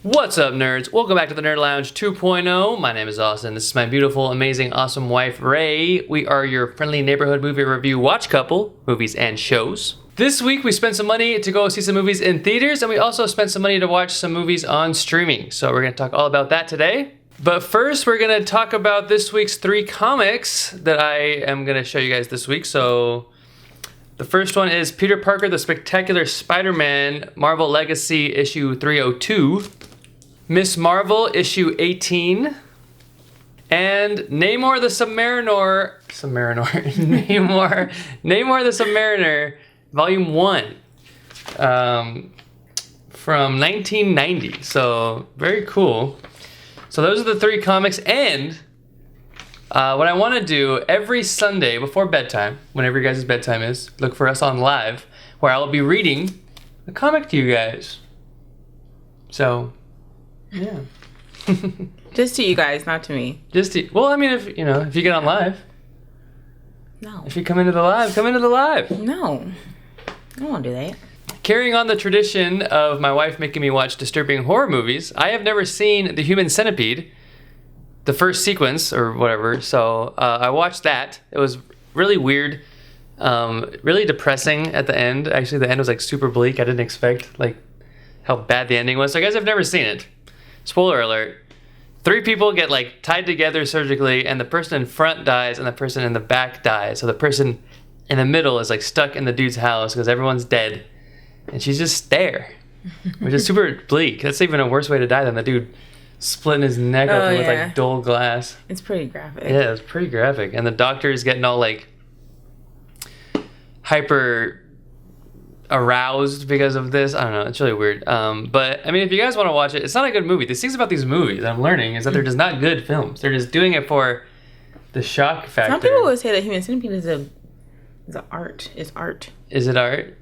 What's up, nerds? Welcome back to the Nerd Lounge 2.0. My name is Austin. This is my beautiful, amazing, awesome wife, Ray. We are your friendly neighborhood movie review watch couple, movies and shows. This week, we spent some money to go see some movies in theaters, and we also spent some money to watch some movies on streaming. So we're going to talk all about that today. But first, we're going to talk about this week's 3 comics that I am going to show you guys this week. So the first one is Peter Parker, the Spectacular Spider-Man, Marvel Legacy issue 302. Miss Marvel, issue 18, and Namor the Submariner, Namor the Submariner, volume 1, from 1990, so very cool. So those are the 3 comics, and what I want to do every Sunday before bedtime, whenever your guys' bedtime is, look for us on live, where I'll be reading a comic to you guys. So yeah. Just to you guys, not to me. Well, I mean, if you get on live. No. If you come into the live, come into the live. No. I won't do that. Carrying on the tradition of my wife making me watch disturbing horror movies, I have never seen The Human Centipede, the first sequence or whatever, so I watched that. It was really weird, really depressing at the end. Actually, the end was like super bleak. I didn't expect like how bad the ending was. So guys, I've never seen it. Spoiler alert. 3 people get like tied together surgically, and the person in front dies and the person in the back dies. So the person in the middle is like stuck in the dude's house because everyone's dead. And she's just there, which is super bleak. That's even a worse way to die than the dude splitting his neck open with like dull glass. It's pretty graphic. Yeah, it's pretty graphic. And the doctor is getting all like hyper aroused because of this. I don't know, it's really weird. But I mean, if you guys want to watch it, it's not a good movie. The things about these movies I'm learning is that they're just not good films. They're just doing it for the shock factor. Some people would say that Human Centipede is art. Is it art?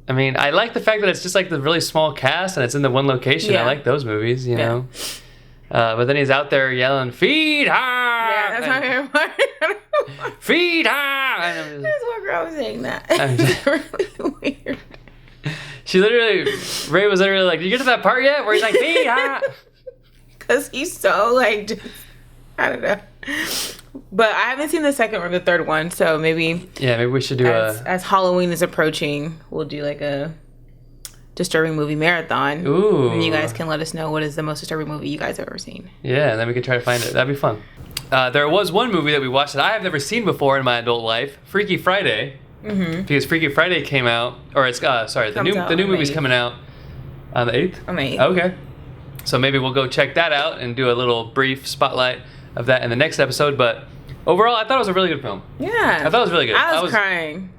I mean, I like the fact that it's just like the really small cast and it's in the one location. Yeah. I like those movies, you know. But then he's out there yelling, "Feed her!" Yeah, that's my favorite part. Feed her! There's one girl saying that. It's really weird. Ray was literally like, "Did you get to that part yet?" Where he's like, "Feed her!" Because he's so like, just, I don't know. But I haven't seen the second or the third one, so maybe. Yeah, maybe we should do as Halloween is approaching, we'll do like a disturbing movie marathon. Ooh. And you guys can let us know what is the most disturbing movie you guys have ever seen. Yeah, and then we can try to find it. That'd be fun. There was one movie that we watched that I have never seen before in my adult life, Freaky Friday. Mm-hmm. Because Freaky Friday came out, or it's the new movie's coming out on the 8th? On the 8th. Okay. So maybe we'll go check that out and do a little brief spotlight of that in the next episode. But overall, I thought it was a really good film. Yeah. I thought it was really good. I was crying.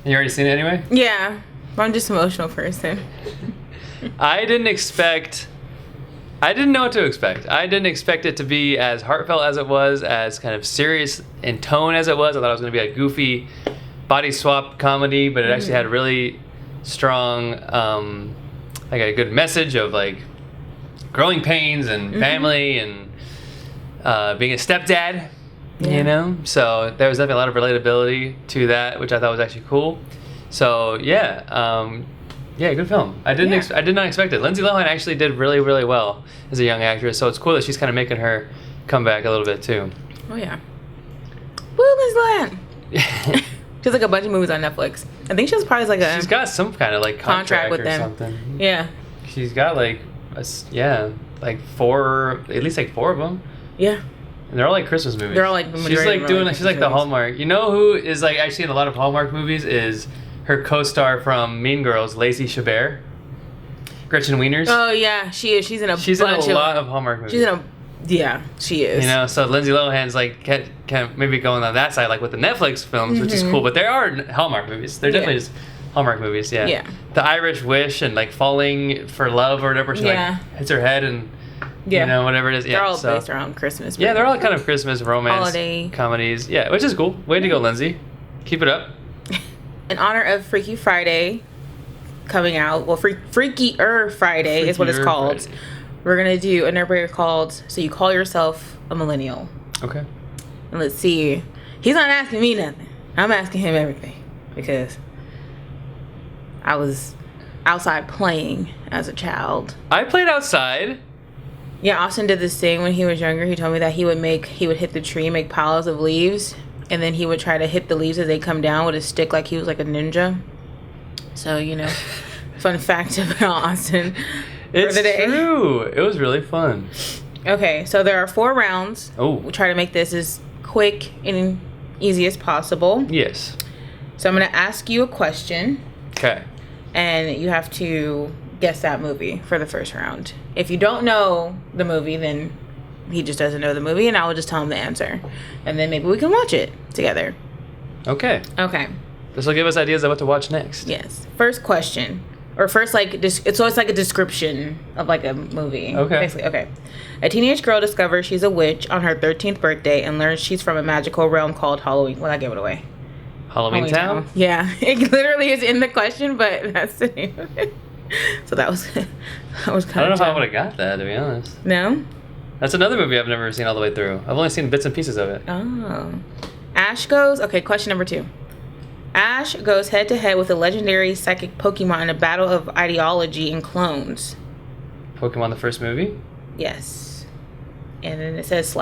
You already seen it anyway? Yeah. I'm just an emotional person. I didn't know what to expect. I didn't expect it to be as heartfelt as it was, as kind of serious in tone as it was. I thought it was going to be a goofy body swap comedy, but it actually had really strong, like a good message of like growing pains and family and being a stepdad, you know? So there was definitely a lot of relatability to that, which I thought was actually cool. So yeah, good film. I did not expect it. Lindsay Lohan actually did really, really well as a young actress, so it's cool that she's kind of making her come back a little bit too. Oh yeah. Woo, Lindsay Lohan. She has like a bunch of movies on Netflix. I think she was probably like she's got some kind of like contract with or them. Something. Yeah. She's got like at least 4 of them. Yeah. And they're all like Christmas movies. They're all like she's like the Hallmark. You know who is like actually in a lot of Hallmark movies is her co-star from Mean Girls, Lacey Chabert. Gretchen Wieners. Oh yeah, she is. She's in a lot of Hallmark movies. She is. You know, so Lindsay Lohan's like can maybe going on that side like with the Netflix films, which is cool. But they are Hallmark movies. They're definitely just Hallmark movies. Yeah. Yeah. The Irish Wish and like Falling for Love or whatever. She like hits her head and you know whatever it is. They're all based around Christmas. Yeah, they're all kind of Christmas romance holiday comedies. Yeah, which is cool. Way to go, Lindsay. Keep it up. In honor of Freaky Friday coming out, well, Freakier Friday is what it's called. Friday. We're going to do a nerd breaker called So You Call Yourself a Millennial. Okay. And let's see. He's not asking me nothing. I'm asking him everything. Because I was outside playing as a child. I played outside. Yeah, Austin did this thing when he was younger. He told me that he would hit the tree, make piles of leaves, and then he would try to hit the leaves as they come down with a stick like he was like a ninja. So, fun fact about Austin It's for the day. true. It was really fun. Okay, so there are 4 rounds. Oh. We'll try to make this as quick and easy as possible. Yes. So I'm going to ask you a question. Okay. And you have to guess that movie for the first round. If you don't know the movie, then he just doesn't know the movie, and I will just tell him the answer. And then maybe we can watch it together. Okay. Okay. This will give us ideas of what to watch next. Yes. First question. Or first, it's like a description of like a movie. Okay. Basically. Okay. A teenage girl discovers she's a witch on her 13th birthday and learns she's from a magical realm called Halloween. Well, I gave it away. Halloween Town? Yeah. It literally is in the question, but that's the name of it. So that was kind I don't know if I would have got that, to be honest. No? That's another movie I've never seen all the way through. I've only seen bits and pieces of it. Oh. Ash goes... Okay, question number 2. Ash goes head-to-head with a legendary psychic Pokemon in a battle of ideology and clones. Pokemon the first movie? Yes. And then it says /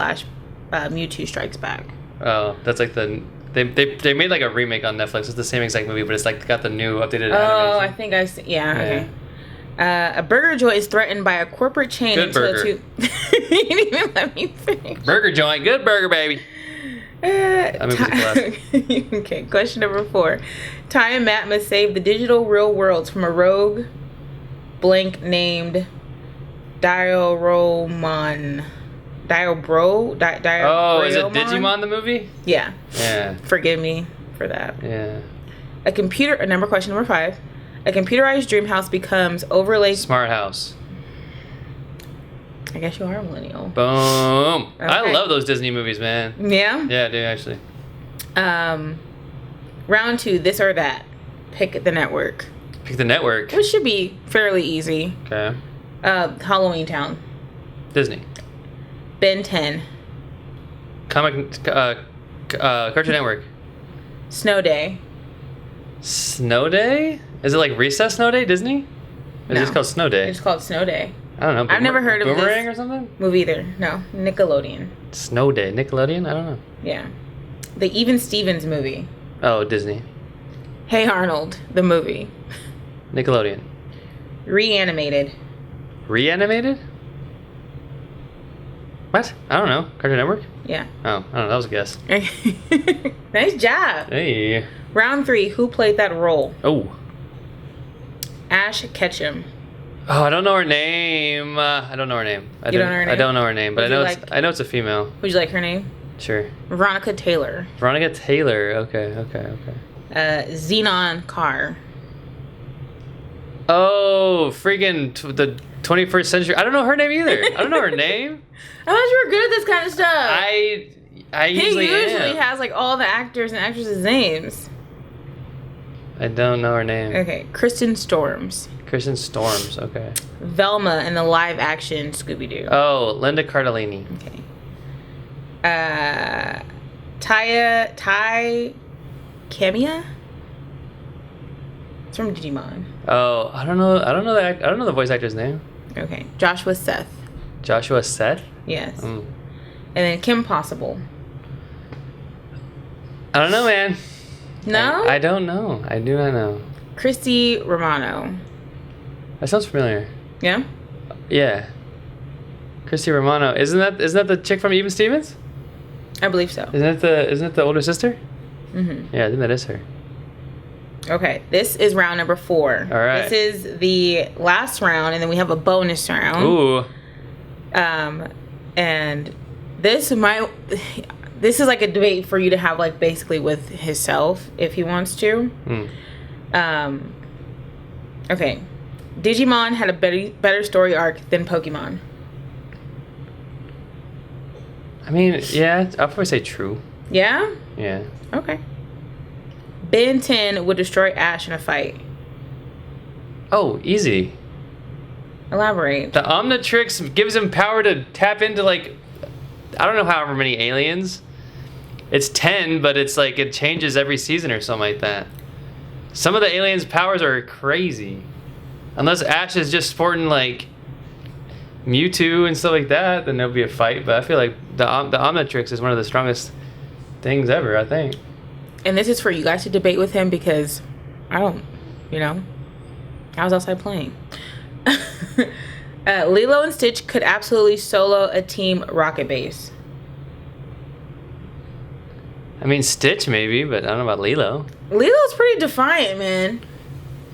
Mewtwo Strikes Back. Oh, that's like the... They made like a remake on Netflix. It's the same exact movie, but it's like got the new updated animation. Oh, I think I see. Yeah, okay. A burger joint is threatened by a corporate chain. Good burger. You didn't even let me finish. Burger joint. Good burger, baby. That movie's a classic. Okay, question number 4. Ty and Matt must save the digital real worlds from a rogue blank named Dioromon. Oh, is it Digimon the movie? Yeah. Yeah. Forgive me for that. Yeah. Question number 5. A computerized dream house becomes overlaid. Smart House. I guess you are a millennial. Boom. Okay. I love those Disney movies, man. Yeah? Yeah, I do, actually. Round 2, this or that. Pick the network. Pick the network. Which should be fairly easy. Okay. Halloween Town. Disney. Ben 10. Cartoon Network. Snow Day. Snow Day? Is it like Recess Snow Day, Disney? Or is it just called Snow Day? It's called Snow Day. I don't know. I've never heard of Boomerang this or something? movie either. No, Nickelodeon. Snow Day. Nickelodeon? I don't know. Yeah. The Even Stevens movie. Oh, Disney. Hey Arnold, the movie. Nickelodeon. Reanimated. Reanimated? What? I don't know. Cartoon Network? Yeah. Oh, I don't know. That was a guess. Nice job. Hey. Round 3, who played that role? Oh. Ash Ketchum. Oh, I don't know her name. I don't know her name. You don't know her name? I don't know her name, but Would you I know it's a female. Would you like her name? Sure. Veronica Taylor. Veronica Taylor. Okay. Xenon Carr. Oh, freaking the 21st century. I don't know her name either. I don't know her name. I thought you were good at this kind of stuff. I usually am. has like all the actors and actresses' names. I don't know her name. Okay, Kristen Storms. Kristen Storms. Okay. Velma in the live action Scooby-Doo. Oh, Linda Cardellini. Okay. Ty Kamia? It's from Digimon. Oh, I don't know. I don't know the voice actor's name. Okay. Joshua Seth. Joshua Seth. Yes. Mm. And then Kim Possible. I don't know, man. No? I don't know. I do not know. Christy Romano. That sounds familiar. Yeah? Yeah. Christy Romano. Isn't that the chick from Even Stevens? I believe so. Isn't it the older sister? Mm-hmm. Yeah, I think that is her. Okay, this is round number 4. All right. This is the last round, and then we have a bonus round. Ooh. And this is like a debate for you to have, like, basically with himself if he wants to. Okay. Digimon had a better story arc than Pokemon. I mean, yeah, I'll probably say true. Yeah? Yeah. Okay. Ben 10 would destroy Ash in a fight. Oh, easy. Elaborate. The Omnitrix gives him power to tap into, like, I don't know however many aliens. It's 10, but it's like it changes every season or something like that. Some of the aliens' powers are crazy. Unless Ash is just sporting, like, Mewtwo and stuff like that, then there'll be a fight. But I feel like the Omnitrix is one of the strongest things ever, I think. And this is for you guys to debate with him because I don't, I was outside playing. Lilo and Stitch could absolutely solo a Team Rocket base. I mean, Stitch maybe, but I don't know about Lilo. Lilo's pretty defiant, man.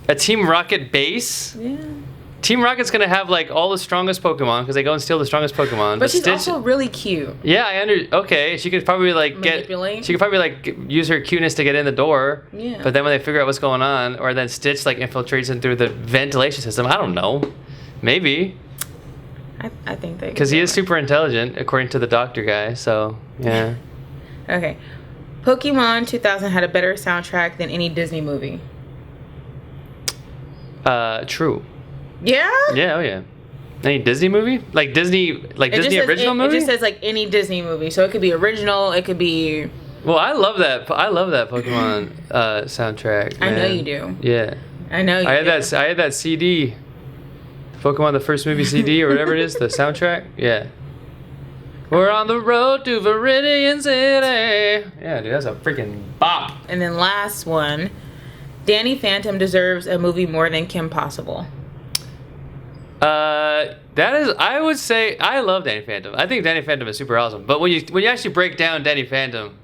A Team Rocket base? Yeah. Team Rocket's gonna have like all the strongest Pokemon because they go and steal the strongest Pokemon. But she's Stitch, also really cute. Yeah, Okay, she could probably like Manipulate. She could probably use her cuteness to get in the door. Yeah. But then when they figure out what's going on, or then Stitch like infiltrates in through the ventilation system. I don't know. Maybe. I think they. Because he is super intelligent, according to the doctor guy. So yeah. Okay. Pokemon 2000 had a better soundtrack than any Disney movie. True. Yeah? Yeah, oh yeah. Any Disney movie? Like Disney original movie? It just says like any Disney movie. So it could be original, it could be... Well, I love that Pokemon soundtrack, man. I know you do. Yeah. I know you do. I had that CD. Pokemon the first movie CD or whatever it is, the soundtrack. Yeah. We're on the road to Viridian City. Yeah, dude, that's a freaking bop. And then last one. Danny Phantom deserves a movie more than Kim Possible. I would say I love Danny Phantom. I think Danny Phantom is super awesome. But when you actually break down Danny Phantom,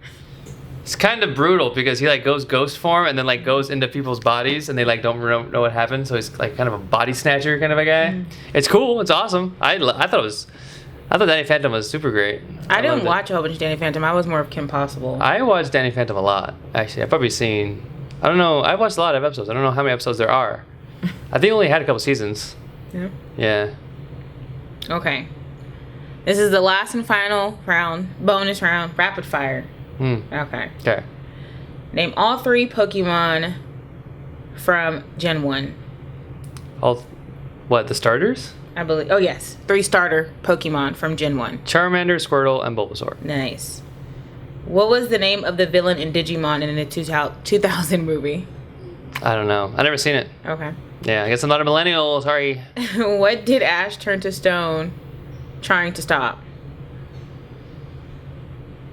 it's kind of brutal because he like goes ghost form and then like goes into people's bodies and they like don't know what happened. So he's like kind of a body snatcher kind of a guy. Mm. It's cool. It's awesome. I thought Danny Phantom was super great. I didn't watch a whole bunch of Danny Phantom. I was more of Kim Possible. I watched Danny Phantom a lot. Actually, I've probably seen. I don't know. I've watched a lot of episodes. I don't know how many episodes there are. I think it only had a couple seasons. Yeah. Yeah. Okay. This is the last and final round, bonus round, rapid fire. Okay. Okay. Name all 3 Pokemon from Gen 1. The starters? I believe. Oh, yes. 3 starter Pokemon from Gen 1. Charmander, Squirtle, and Bulbasaur. Nice. What was the name of the villain in Digimon in the 2000 movie? I don't know. I've never seen it. Okay. Yeah, I guess I'm not a millennial. Sorry. What did Ash turn to stone trying to stop?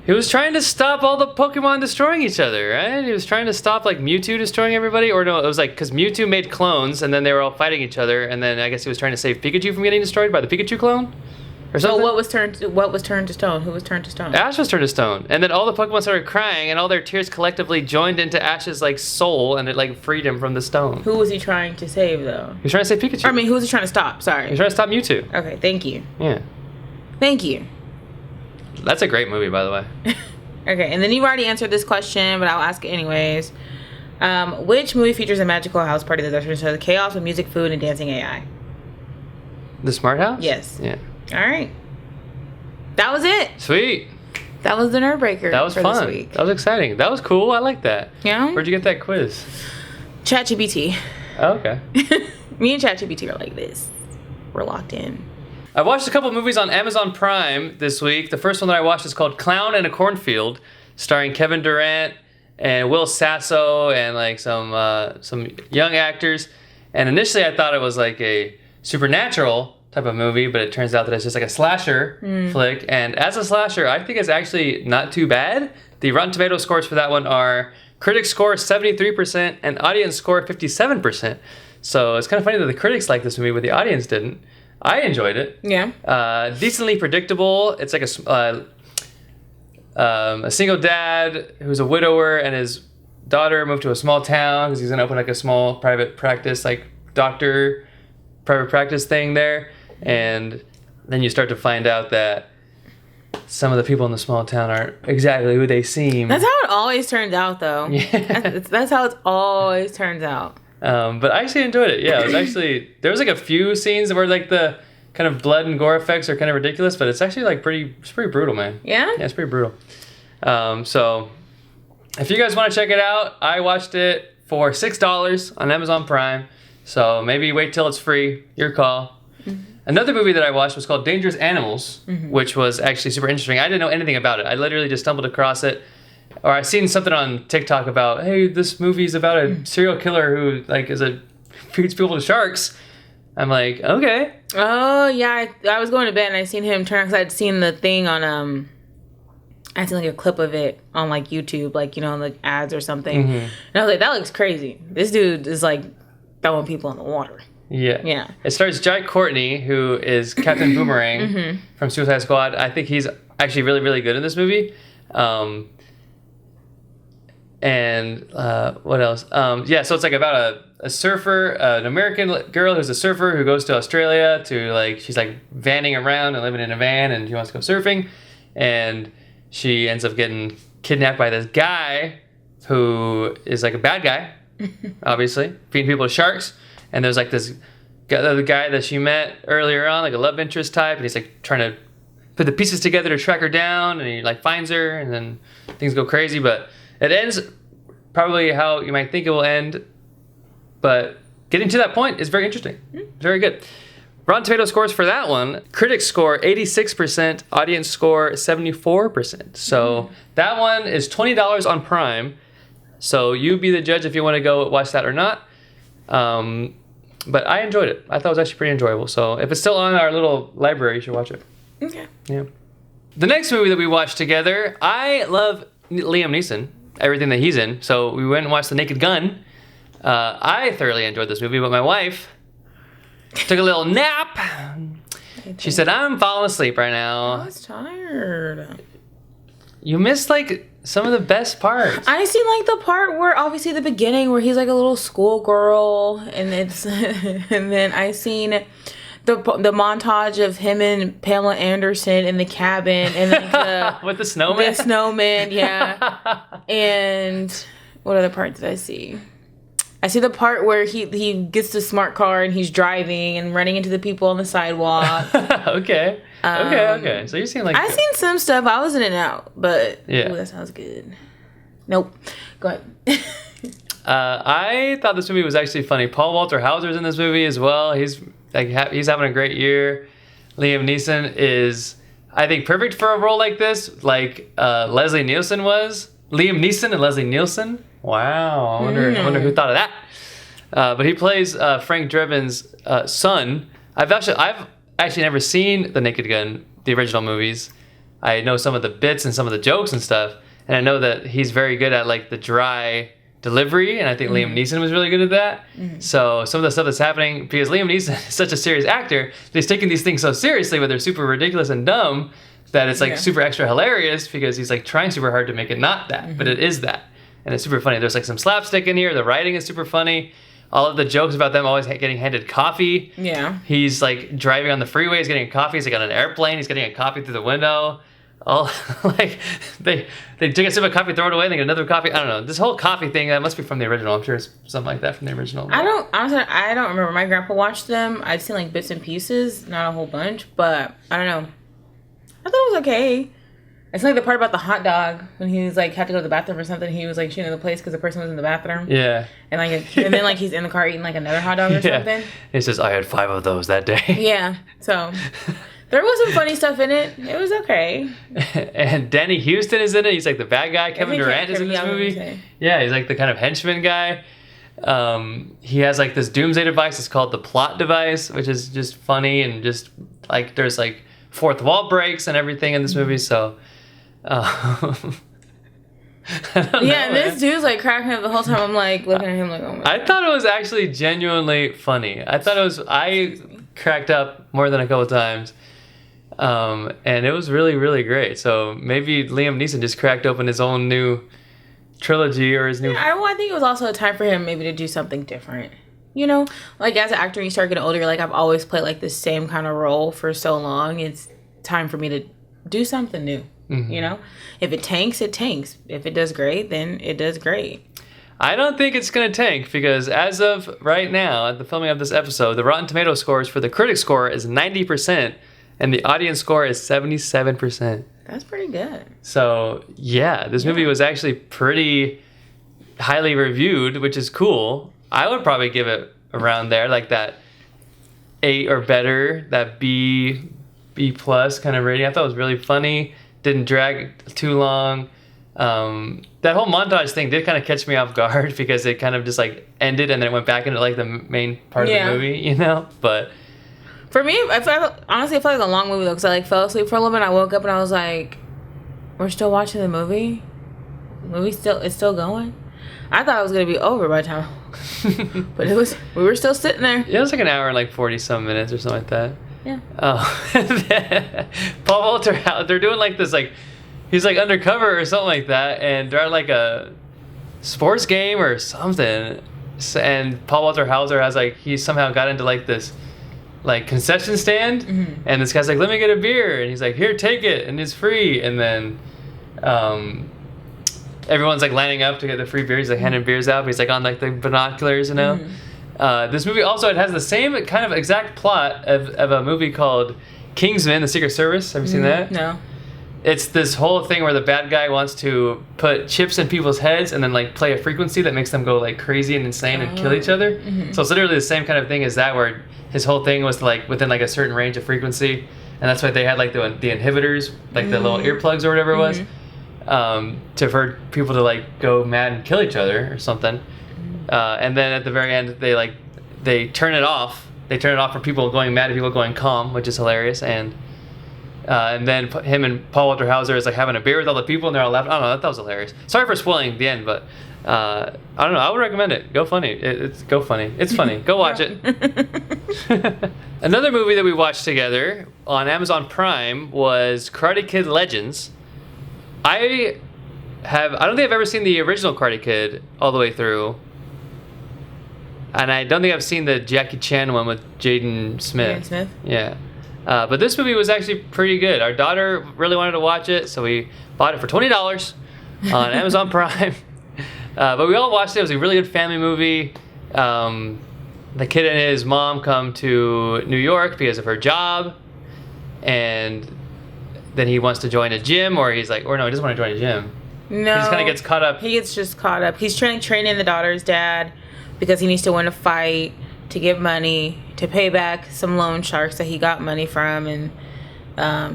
He was trying to stop all the Pokemon destroying each other, right? He was trying to stop like Mewtwo destroying everybody, or no? It was like because Mewtwo made clones, and then they were all fighting each other, and then I guess he was trying to save Pikachu from getting destroyed by the Pikachu clone, or something. So what was turned to stone? Who was turned to stone? Ash was turned to stone, and then all the Pokemon started crying, and all their tears collectively joined into Ash's like soul, and it like freed him from the stone. Who was he trying to save though? He was trying to save Pikachu. I mean, who was he trying to stop? Sorry. He was trying to stop Mewtwo. Okay, thank you. Yeah. Thank you. That's a great movie, by the way. Okay, and then you've already answered this question, but I'll ask it anyways. Which movie features a magical house party that ushers into the chaos with music, food, and dancing AI? The Smart House? Yes. Yeah. All right. That was it. Sweet. That was the Nerd Breaker. That was fun. This week. That was exciting. That was cool. I like that. Yeah. Where'd you get that quiz? ChatGPT. Oh, okay. Me and ChatGPT are like this. We're locked in. I watched a couple movies on Amazon Prime this week. The first one that I watched is called Clown in a Cornfield, starring Kevin Durant and Will Sasso and like some young actors. And initially I thought it was like a supernatural type of movie, but it turns out that it's just like a slasher flick. And as a slasher, I think it's actually not too bad. The Rotten Tomatoes scores for that one are critics score 73% and audience score 57%. So it's kind of funny that the critics like this movie, but the audience didn't. I enjoyed it. Yeah. Decently predictable. It's like a single dad who's a widower, and his daughter moved to a small town because he's gonna open like a small private practice, like doctor private practice thing there. And then you start to find out that some of the people in the small town aren't exactly who they seem. That's how it always turns out, though. Yeah. That's how it always turns out. But I actually enjoyed it. Yeah, it was actually, there was like a few scenes where like the kind of blood and gore effects are kind of ridiculous, but it's actually like it's pretty brutal, man. Yeah? Yeah, it's pretty brutal. So if you guys want to check it out, I watched it for $6 on Amazon Prime. So maybe wait till it's free. Your call. Mm-hmm. Another movie that I watched was called Dangerous Animals, which was actually super interesting. I didn't know anything about it. I literally just stumbled across it. Or I seen something on TikTok about, hey, this movie's about a serial killer who like feeds people to sharks. I'm like, okay. Oh yeah, I was going to bed and I seen him turn because I'd seen the thing on I seen like a clip of it on like YouTube, like like ads or something, and I was like, that looks crazy. This dude is like throwing people in the water. Yeah. Yeah. It stars Jai Courtney, who is Captain Boomerang from Suicide Squad. I think he's actually really, really good in this movie. And what else? Yeah, so it's like about a surfer, an American girl who's a surfer who goes to Australia to she's like vanning around and living in a van, and she wants to go surfing. And she ends up getting kidnapped by this guy who is like a bad guy, obviously, feeding people to sharks. And there's like this other guy that she met earlier on, like a love interest type, and he's like trying to put the pieces together to track her down, and he like finds her, and then things go crazy. But it ends probably how you might think it will end, but getting to that point is very interesting. Very good. Rotten Tomato scores for that one: critics score 86%, audience score 74%. So that one is $20 on Prime. So you be the judge if you want to go watch that or not. But I enjoyed it. I thought it was actually pretty enjoyable. So if it's still on our little library, you should watch it. Okay. Yeah. The next movie that we watched together, I love Liam Neeson, everything that he's in. So we went and watched The Naked Gun. I thoroughly enjoyed this movie, but my wife took a little nap. She said, I'm falling asleep right now. I was tired. You missed some of the best parts. I seen the part where obviously the beginning where he's like a little schoolgirl, and it's and then I seen the montage of him and Pamela Anderson in the cabin, and with the snowman. The snowman, yeah. And what other part did I see? I see the part where he gets the smart car and he's driving and running into the people on the sidewalk. Okay. Okay. So you've seen I seen some stuff. I was in and out, but yeah. Ooh, that sounds good. Nope. Go ahead. I thought this movie was actually funny. Paul Walter Hauser's in this movie as well. He's having a great year. Liam Neeson is, I think, perfect for a role like this, like Leslie Nielsen was. Liam Neeson and Leslie Nielsen. Wow, I wonder who thought of that. But he plays Frank Drebin's son. I've actually never seen The Naked Gun, the original movies. I know some of the bits and some of the jokes and stuff, and I know that he's very good at the dry delivery, and I think Liam Neeson was really good at that. So some of the stuff that's happening, because Liam Neeson is such a serious actor, that he's taking these things so seriously, but they're super ridiculous and dumb, that it's super extra hilarious, because he's trying super hard to make it not that, but it is that. And it's super funny. There's some slapstick in here. The writing is super funny. All of the jokes about them always getting handed coffee. Yeah. He's driving on the freeway. He's getting a coffee. He's on an airplane. He's getting a coffee through the window. All they take a sip of coffee, throw it away, and they get another coffee. I don't know. This whole coffee thing, that must be from the original. I'm sure it's something like that from the original. I don't remember. My grandpa watched them. I'd seen bits and pieces, not a whole bunch, but I don't know. I thought it was okay. It's the part about the hot dog when he was had to go to the bathroom or something. He was shooting the place because the person was in the bathroom. Yeah. And and then he's in the car eating another hot dog or something. He says, I had 5 of those that day. Yeah. So there was some funny stuff in it. It was okay. And Danny Houston is in it. He's the bad guy. Kevin Durant is in this movie. Yeah, he's the kind of henchman guy. He has this doomsday device. It's called the plot device, which is just funny, and just there's fourth wall breaks and everything in this movie. So. And this dude's cracking up the whole time. I'm looking at him oh my God. I thought it was actually genuinely funny. I cracked up more than a couple times. And it was really, really great. So maybe Liam Neeson just cracked open his own new trilogy or his new... Yeah, I think it was also a time for him maybe to do something different. As an actor, you start getting older, you're I've always played the same kind of role for so long. It's time for me to do something new. If it tanks, it tanks. If it does great, then it does great. I don't think it's going to tank, because as of right now, at the filming of this episode, the Rotten Tomato scores for the critic score is 90%, and the audience score is 77%. That's pretty good. So, yeah, this movie was actually pretty highly reviewed, which is cool. I would probably give it around there, that 8 or better, that B plus kind of rating. I thought it was really funny. Didn't drag too long. That whole montage thing did kind of catch me off guard because it kind of just like ended and then it went back into like the main part of the movie, you know. But for me, honestly, I felt like a long movie though, because I like fell asleep for a little bit. And I woke up and I was like, "We're still watching the movie. It's still going." I thought it was gonna be over by the time, but we were still sitting there. Yeah, it was like an hour and like 40-some minutes or something like that. Yeah. Oh, Paul Walter, they're doing like this like. He's like undercover or something like that, and they're at like a sports game or something. And Paul Walter Hauser has like he somehow got into like this like concession stand, and this guy's like, "Let me get a beer," and he's like, "Here, take it," and it's free. And then everyone's like lining up to get the free beer. He's like handing beers out, but he's like on like the binoculars, you know. This movie also it has the same kind of exact plot of a movie called Kingsman: The Secret Service. Have you seen that? No. It's this whole thing where the bad guy wants to put chips in people's heads and then like play a frequency that makes them go like crazy and insane and kill each other. So it's literally the same kind of thing as that, where his whole thing was to, like within like a certain range of frequency, and that's why they had like the inhibitors, like the little earplugs or whatever it was, for people to like go mad and kill each other or something. And then at the very end, they turn it off. They turn it off for people going mad and people going calm, which is hilarious. And then him and Paul Walter Hauser is like having a beer with all the people and they're all laughing. I don't know, that was hilarious. Sorry for spoiling the end, but I don't know. I would recommend it. Go funny. Go funny. It's funny. Go watch it. Another movie that we watched together on Amazon Prime was Karate Kid Legends. I don't think I've ever seen the original Karate Kid all the way through. And I don't think I've seen the Jackie Chan one with Jaden Smith. Jaden Smith? Yeah. But this movie was actually pretty good. Our daughter really wanted to watch it, so we bought it for $20 on Amazon Prime. But we all watched it. It was a really good family movie. The kid and his mom come to New York because of her job, and then he wants to join a gym, or he doesn't want to join a gym. No. He just kind of gets caught up. He gets just caught up. He's training the daughter's dad because he needs to win a fight to get money to pay back some loan sharks that he got money from, and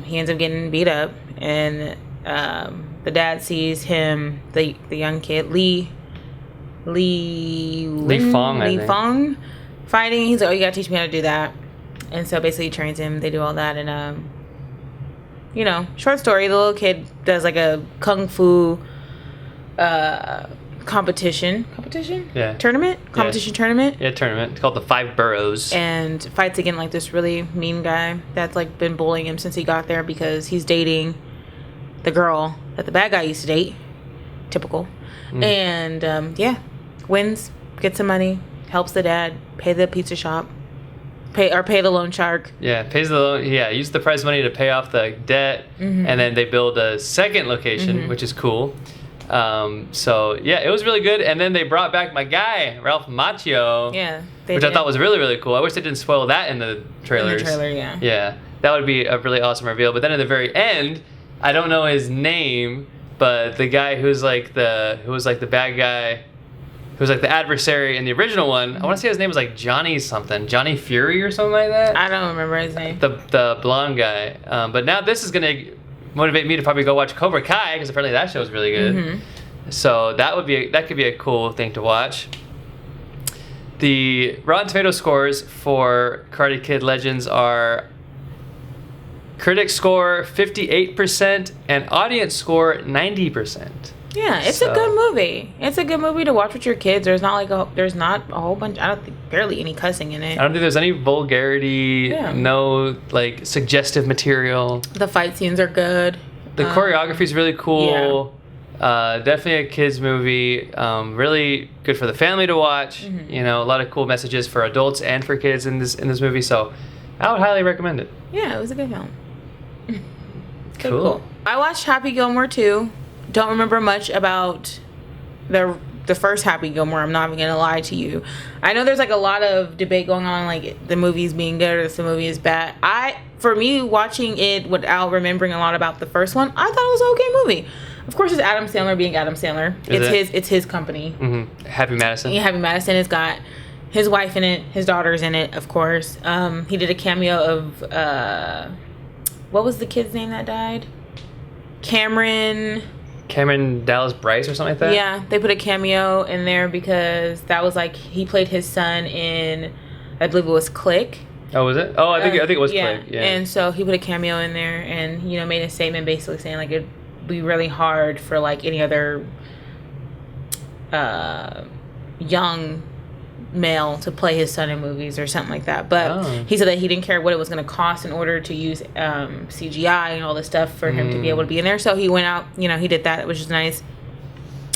he ends up getting beat up. And the dad sees him, the young kid Lee Fong fighting. He's like, "Oh, you gotta teach me how to do that." And so basically he trains him. They do all that, and short story. The little kid does like a kung fu competition tournament. Yeah, tournament. It's called the Five Boroughs. And fights against like this really mean guy that's like been bullying him since he got there because he's dating the girl that the bad guy used to date. Typical. And wins, gets some money, helps the dad pay the pizza shop, pay the loan shark. Yeah, pays the loan. Yeah, use the prize money to pay off the debt, and then they build a second location, which is cool. So yeah, it was really good. And then they brought back my guy Ralph Macchio, which I thought was really, really cool. I wish they didn't spoil that in the trailers. Yeah, that would be a really awesome reveal. But then at the very end, I don't know his name, but the guy who was like the bad guy, who was like the adversary in the original one, I want to say his name was like Johnny Fury or something like that. I don't remember his name. The blonde guy. But now this is gonna motivate me to probably go watch Cobra Kai, because apparently that show is really good. So that could be a cool thing to watch. The Rotten Tomato scores for Karate Kid Legends are critic score 58% and audience score 90%. Yeah, it's a good movie. It's a good movie to watch with your kids. There's not a whole bunch. I don't think barely any cussing in it. I don't think there's any vulgarity. Yeah. No like suggestive material. The fight scenes are good. The choreography is really cool. Yeah. Definitely a kids movie. Really good for the family to watch. A lot of cool messages for adults and for kids in this movie. So I would highly recommend it. Yeah, it was a good film. Cool. I watched Happy Gilmore too. Don't remember much about the first Happy Gilmore. I'm not even gonna lie to you. I know there's like a lot of debate going on, like the movie's being good or the movie is bad. For me, watching it without remembering a lot about the first one, I thought it was an okay movie. Of course, it's Adam Sandler being Adam Sandler. It's his company. Happy Madison. Yeah, Happy Madison has got his wife in it, his daughter's in it, of course. He did a cameo of what was the kid's name that died? Cameron. Cameron Dallas Bryce or something like that? Yeah, they put a cameo in there because that was like he played his son in, I believe it was Click. Oh, was it? Oh, I think it was yeah. Click. Yeah. And so he put a cameo in there and, you know, made a statement basically saying like it'd be really hard for like any other young male to play his son in movies or something like that. But he said that he didn't care what it was going to cost in order to use CGI and all this stuff for him to be able to be in there. So he went out, you know, he did that, which is nice.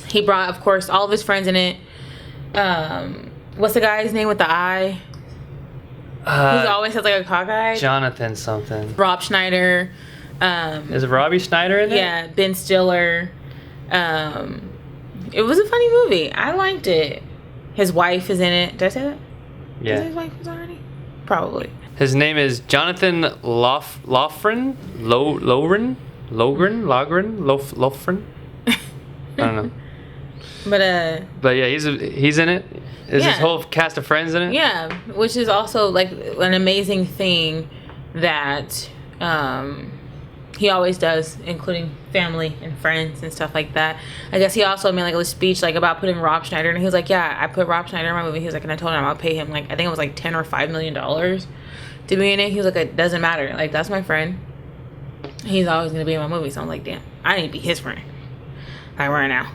He brought, of course, all of his friends in it. What's the guy's name with the eye? He always has like a cockeye. Jonathan something. Rob Schneider. Is Robbie Schneider in it? Yeah, Ben Stiller. It was a funny movie. I liked it. His wife is in it. Did I say that? Yeah. Is his wife is already? Probably. His name is Jonathan Loughran? Loughran? I don't know. But yeah, he's in it. Is his whole cast of friends in it? Yeah, which is also like an amazing thing that he always does, including family and friends and stuff like that. I guess he also made like a speech like about putting Rob Schneider, and he was like, "Yeah, I put Rob Schneider in my movie." He was like, and I told him I'll pay him like I think it was like $10 or $5 million to be in it. He was like, "It doesn't matter. Like that's my friend. He's always gonna be in my movie." So I'm like, "Damn, I need to be his friend." Like right now.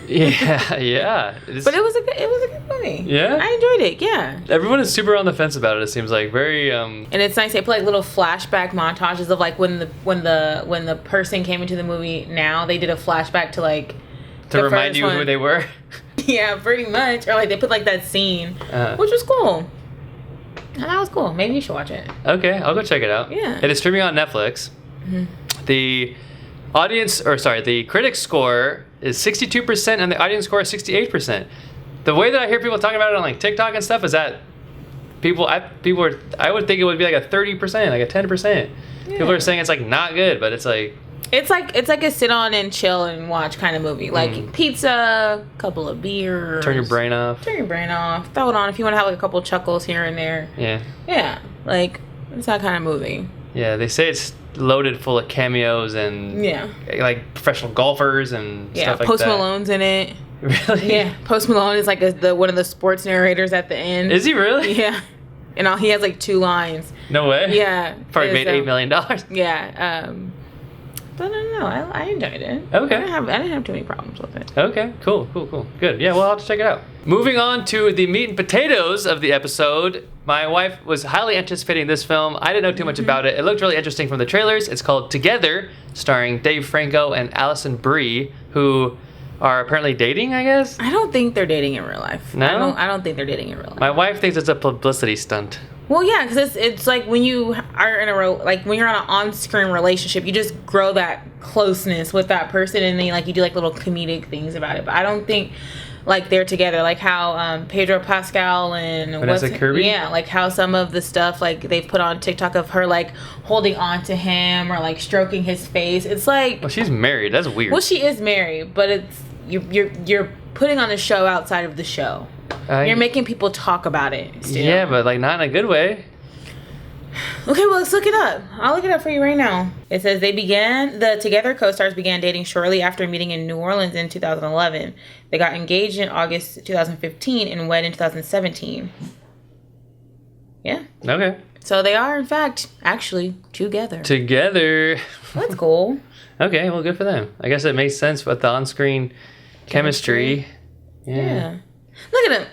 yeah. But it was a good movie. Yeah, I enjoyed it. Yeah. Everyone is super on the fence about it. It seems like very. And it's nice. They put like little flashback montages of like when the person came into the movie. Now they did a flashback to like to remind you who they were. Yeah, pretty much. Or like they put like that scene, which was cool. And that was cool. Maybe you should watch it. Okay, I'll go check it out. Yeah. It is streaming on Netflix. Mm-hmm. The critic score is 62% and the audience score is 68%. The way that I hear people talking about it on like TikTok and stuff is that I would think it would be like a 30%, like a 10%. Yeah. People are saying it's like not good, but it's like a sit on and chill and watch kind of movie. Like pizza, couple of beers. Turn your brain off. Throw it on if you want to have like a couple chuckles here and there. Yeah. Yeah. Like it's that kind of movie. Yeah, they say it's loaded full of cameos and like professional golfers and stuff like that. Post Malone's in it. Really? Yeah, Post Malone is like one of the sports narrators at the end. Is he really? Yeah, and he has like 2 lines. No way. Yeah, probably made $8 million. Yeah, but I don't know. I enjoyed it. Okay. I didn't have too many problems with it. Okay, cool. Good. Yeah, we'll have to check it out. Moving on to the meat and potatoes of the episode. My wife was highly anticipating this film. I didn't know too much about it. It looked really interesting from the trailers. It's called Together, starring Dave Franco and Allison Brie, who are apparently dating, I guess? I don't think they're dating in real life. No? I don't think they're dating in real life. My wife thinks it's a publicity stunt. Well, yeah, because it's like when you are when you're on an on-screen relationship, you just grow that closeness with that person, and then like you do like little comedic things about it. But I don't think like they're together, like how Pedro Pascal and Vanessa Kirby? Yeah, like how some of the stuff like they've put on TikTok of her like holding on to him or like stroking his face. It's like, well, she's married. That's weird. Well, she is married, but it's you're putting on a show outside of the show. You're making people talk about it still. Yeah, but like not in a good way. Okay, well, let's look it up. I'll look it up for you right now. It says the Together co-stars began dating shortly after meeting in New Orleans in 2011. They got engaged in August 2015 and wed in 2017. Yeah. Okay. So they are, in fact, actually together. That's cool. Okay, well, good for them. I guess it makes sense with the on-screen chemistry. Yeah. Look at him.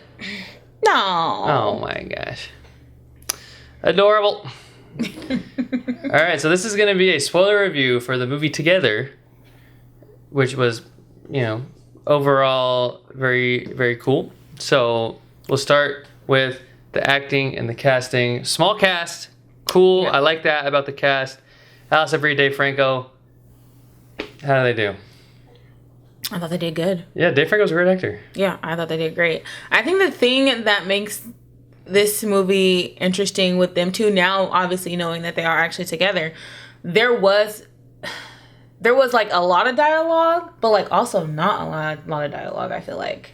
No. Oh my gosh. Adorable. All right, so this is going to be a spoiler review for the movie Together, which was, overall very, very cool. So we'll start with the acting and the casting. Small cast, cool. Yeah. I like that about the cast. Allison Brie, Dave Franco. How do they do? I thought they did good. Yeah, Dave Franco's a great actor. Yeah, I thought they did great. I think the thing that makes this movie interesting with them two, now obviously knowing that they are actually together, there was like a lot of dialogue, but like also not a lot of dialogue, I feel like.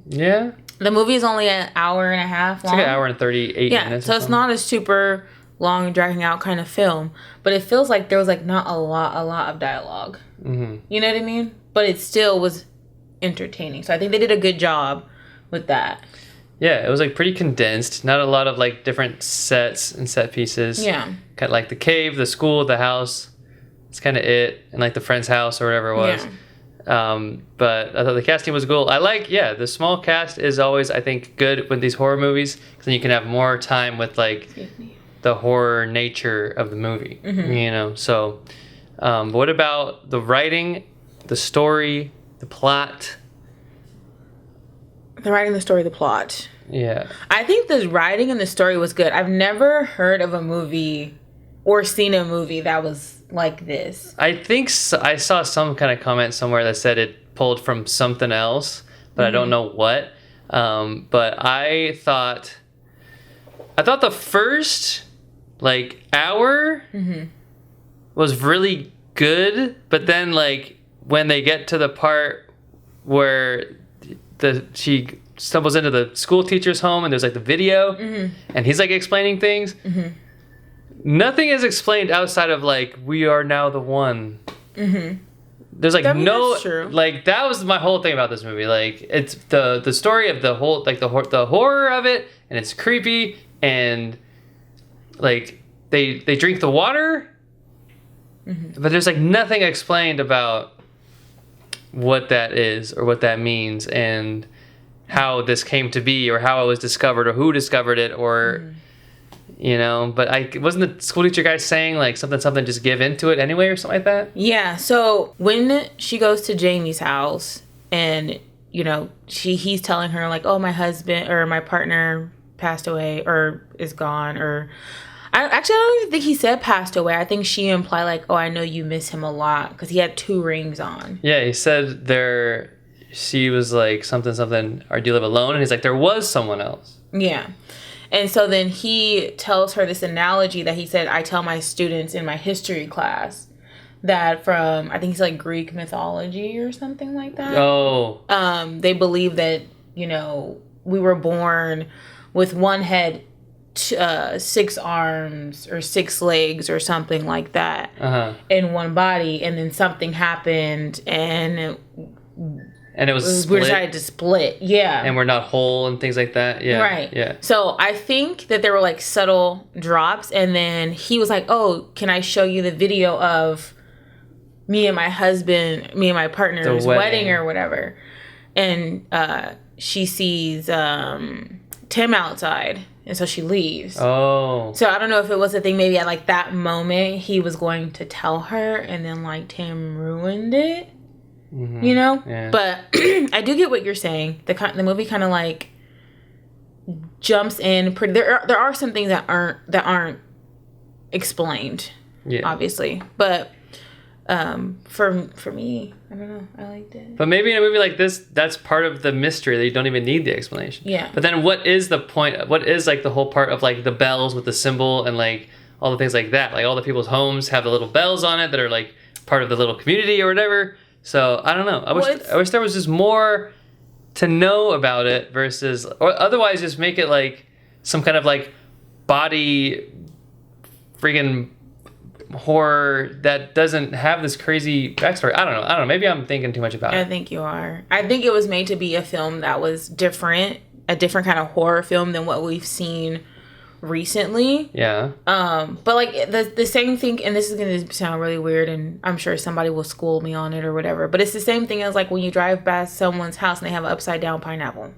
Yeah. The movie is only an hour and a half long. It's like an hour and 38 minutes. So it's not a super long, dragging out kind of film, but it feels like there was like not a lot of dialogue. Mm-hmm. You know what I mean? but it still was entertaining. So I think they did a good job with that. Yeah, it was like pretty condensed. Not a lot of like different sets and set pieces. Yeah. Kind of like the cave, the school, the house. It's kind of it, and like the friend's house or whatever it was. Yeah. But I thought the casting was cool. I like, the small cast is always, I think, good with these horror movies, because then you can have more time with like the horror nature of the movie. Mm-hmm. So what about the writing, the story, the plot? The writing, the story, the plot. Yeah. I think the writing and the story was good. I've never heard of a movie or seen a movie that was like this. I think I saw some kind of comment somewhere that said it pulled from something else, but I don't know what. But I thought the first like hour was really good, but then like when they get to the part where she stumbles into the school teacher's home and there's like the video and he's like explaining things. Nothing is explained outside of like, we are now the one. There's like that's true. Like that was my whole thing about this movie. Like it's the story of the whole, like the horror of it, and it's creepy, and like they drink the water, but there's like nothing explained about what that is or what that means and how this came to be or how it was discovered or who discovered it or but wasn't the school teacher guy saying like something just give into it anyway or something like that? Yeah. So when she goes to Jamie's house and he's telling her like, oh, my husband or my partner passed away or is gone, or I don't even think he said passed away. I think she implied like, oh, I know you miss him a lot, because he had 2 rings on. Yeah, he said she was like something, or do you live alone? And he's like, there was someone else. Yeah. And so then he tells her this analogy that he said, I tell my students in my history class that from, I think it's like Greek mythology or something like that. Oh. They believe that, we were born with one head, 6 arms or 6 legs or something like that in one body, and then something happened and it was split. We decided to split. Yeah. And we're not whole and things like that. Yeah. Right. Yeah. So I think that there were like subtle drops, and then he was like, oh, can I show you the video of me and my partner's wedding or whatever? And she sees Tim outside. And so she leaves. Oh. So I don't know if it was a thing, maybe at like that moment he was going to tell her, and then like Tim ruined it. Yeah. But I do get what you're saying. The movie kind of like jumps in. There are some things that aren't explained. Yeah. Obviously, but for me, I don't know. I liked it. But maybe in a movie like this, that's part of the mystery that you don't even need the explanation. Yeah. But then what is the point? What is like the whole part of like the bells with the symbol and like all the things like that? Like all the people's homes have the little bells on it that are like part of the little community or whatever. So I don't know. I wish there was just more to know about it versus, or otherwise just make it like some kind of like body freaking horror that doesn't have this crazy backstory. I don't know. Maybe I'm thinking too much about it. I think you are. I think it was made to be a film that was different, a different kind of horror film than what we've seen recently. Yeah. But like the same thing, and this is going to sound really weird, and I'm sure somebody will school me on it or whatever, but it's the same thing as like when you drive past someone's house and they have an upside down pineapple.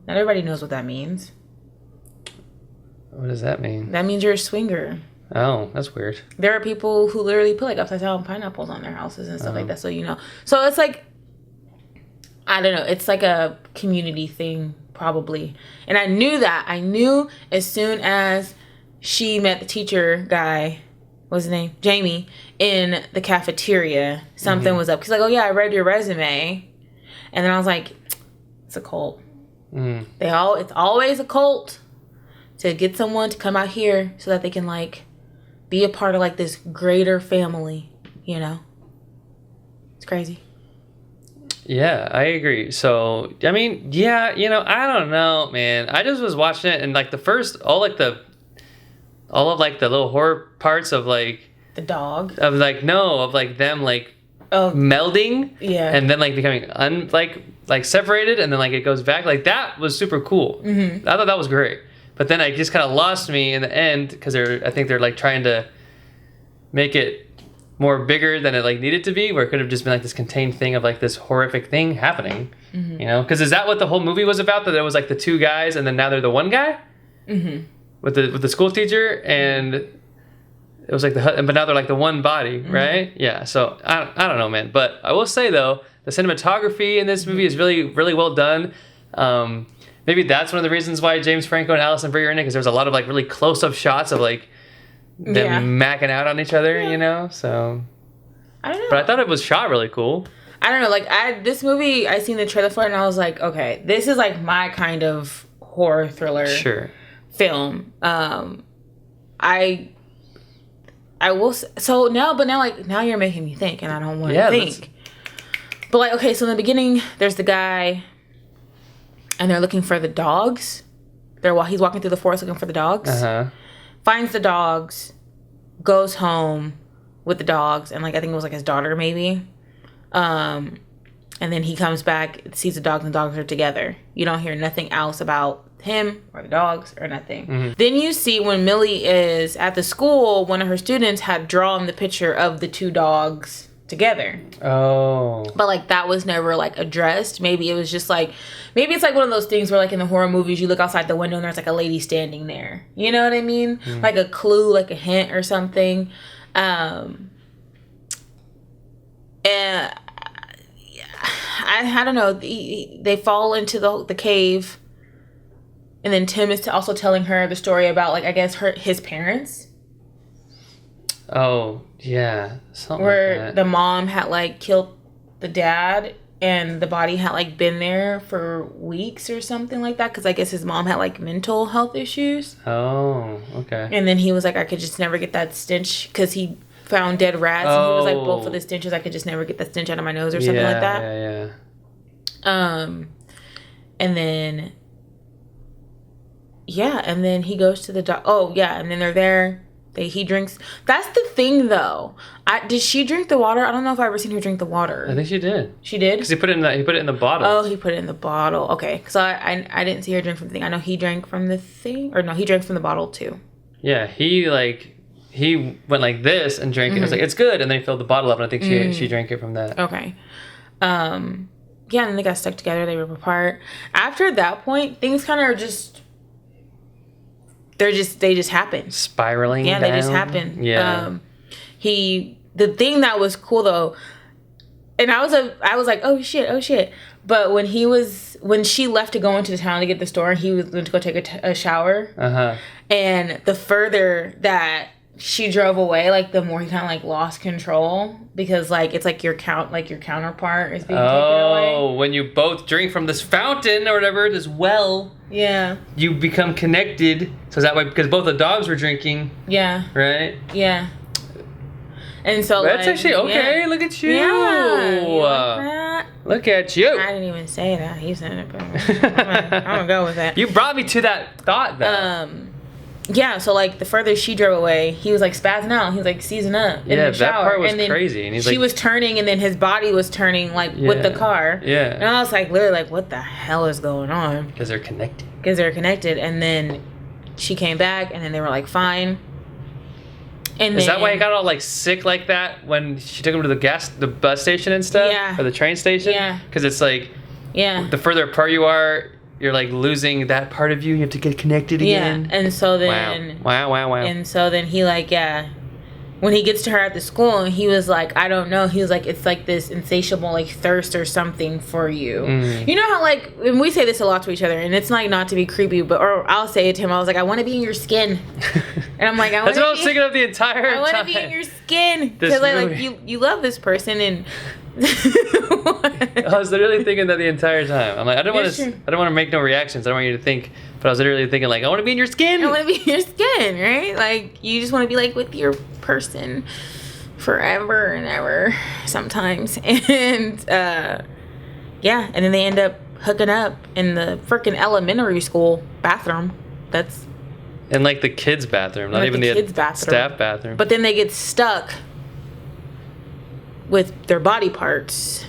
Not everybody knows what that means. What does that mean? That means you're a swinger. Oh, that's weird. There are people who literally put like upside down pineapples on their houses and stuff like that, so So it's like, I don't know, it's like a community thing probably. And I knew that. I knew as soon as she met the teacher guy, what's his name? Jamie, in the cafeteria, something was up. He's like, oh yeah, I read your resume. And then I was like, it's a cult. It's always a cult to get someone to come out here so that they can like be a part of like this greater family, It's crazy. Yeah, I agree. So, I mean, yeah, I don't know, man. I just was watching it, and like the first, all of the little horror parts of like the dog of like them like melding, Yeah. and then like becoming like separated, and then like it goes back. Like that was super cool. Mm-hmm. I thought that was great. But then it just kind of lost me in the end because I think they're like trying to make it more bigger than it like needed to be, where it could have just been like this contained thing of like this horrific thing happening. Mm-hmm. You know, because is that what the whole movie was about? That it was like the two guys, and then now they're the one guy with the school teacher, and it was like but now they're like the one body, right? Yeah. So I don't know, man. But I will say though, the cinematography in this movie is really, really well done. Maybe that's one of the reasons why James Franco and Alison Brie are in it, because there's a lot of like really close-up shots of like them macking out on each other, you know. So I don't know. But I thought it was shot really cool. I don't know. Like this movie, I seen the trailer for it, and I was like, okay, this is like my kind of horror thriller film. I will. So now you're making me think, and I don't want to think. But like, okay, so in the beginning, there's the guy. And they're looking for the dogs. He's walking through the forest looking for the dogs. Finds the dogs, goes home with the dogs, and like I think it was like his daughter maybe. And then he comes back, sees the dogs, and the dogs are together. You don't hear nothing else about him or the dogs or nothing. Mm-hmm. Then you see when Millie is at the school, one of her students had drawn the picture of the two dogs together. Oh. But like that was never like addressed. Maybe it was just like, maybe it's like one of those things where like in the horror movies you look outside the window and there's like a lady standing there. You know what I mean? Like a clue, like a hint or something. And I don't know. They fall into the cave, and then Tim is also telling her the story about like I guess his parents. Oh, yeah. Something where like that. The mom had like killed the dad, and the body had like been there for weeks or something like that, because I guess his mom had like mental health issues. Oh, okay. And then he was like, I could just never get that stench, because he found dead rats, and he was like, both of the stenches, I could just never get that stench out of my nose or something like that. And then and then he goes to the and then they're there. He drinks. That's the thing, though. Did she drink the water? I don't know if I've ever seen her drink the water. I think she did. She did? Because he put it in the bottle. Oh, he put it in the bottle. Okay. Because I didn't see her drink from the thing. I know he drank from the thing. Or no, he drank from the bottle, too. Yeah, he went like this and drank it. I was like, it's good. And then he filled the bottle up, and I think she drank it from that. Okay. And then they got stuck together. They ripped apart. After that point, things kind of are just... they just happen. Spiraling down. They just happen. Yeah. The thing that was cool though, and I was like, oh shit. But when she left to go into the town to get the store, and he was going to go take a shower. And the further that she drove away, like the more he kind of like lost control, because like it's like your counterpart is being taken away. Oh, when you both drink from this fountain or whatever, this well. Yeah. You become connected. So that way, because both the dogs were drinking. Yeah. Right? Yeah. And so that's actually okay. Yeah. Look at you. Yeah. You like that? Look at you. I didn't even say that. He said it, but I'm gonna go with that. You brought me to that thought though. Yeah, so like the further she drove away, he was like spazzing out. He was like seizing up in the shower. Yeah, that part was crazy. And she was turning, and then his body was turning like with the car. Yeah. And I was like literally like, what the hell is going on? Because they're connected. And then she came back, and then they were like fine. And is that why he got all like sick like that when she took him to the bus station and stuff? Yeah. Or the train station? Yeah. Because it's like, the further apart you are, you're like losing that part of you. You have to get connected again. Yeah, and so then... Wow. And so then he like, when he gets to her at the school, and he was like, I don't know. He was like, it's like this insatiable like thirst or something for you. You know how like, and we say this a lot to each other, and it's like not to be creepy, or I'll say it to him. I was like, I want to be in your skin. And I'm like, that's what I was thinking of the entire time. I want to be in your skin. Because like you love this person, and... I was literally thinking that the entire time. I'm like, I don't want to make no reactions. I don't want you to think, but I was literally thinking like, I want to be in your skin. I want to be in your skin, right? Like you just want to be like with your person forever and ever sometimes. And and then they end up hooking up in the freaking elementary school bathroom. That's in like the kids' bathroom, not even the kids' bathroom. Staff bathroom. But then they get stuck with their body parts,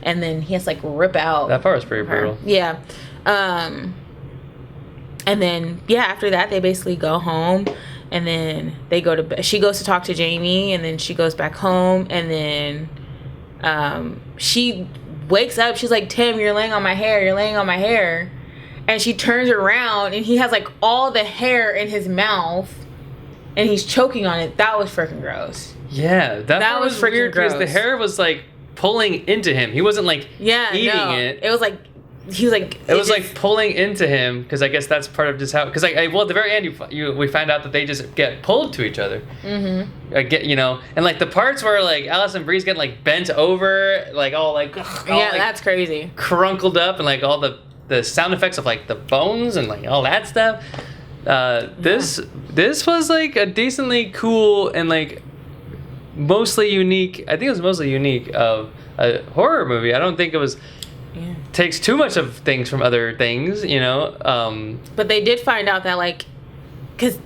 and then he has to like rip out. That part was pretty brutal. Yeah. And then after that they basically go home, and then they go to bed. She goes to talk to Jamie, and then she goes back home, and then she wakes up. She's like, Tim, you're laying on my hair. And she turns around, and he has like all the hair in his mouth, and he's choking on it. That was freaking gross. Yeah, that was freaking weird gross. Because the hair was like pulling into him. He wasn't like eating it. It was like he was like it was like pulling into him, because I guess that's part of just how, because well at the very end we find out that they just get pulled to each other. Mm-hmm. And like the parts where like Allison Bree's getting like bent over, like all like that's crazy, crunkled up, and like all the sound effects of like the bones and like all that stuff. This was like a decently cool and like mostly unique. I think it was mostly unique of a horror movie. I don't think it was takes too much of things from other things, But they did find out that like, because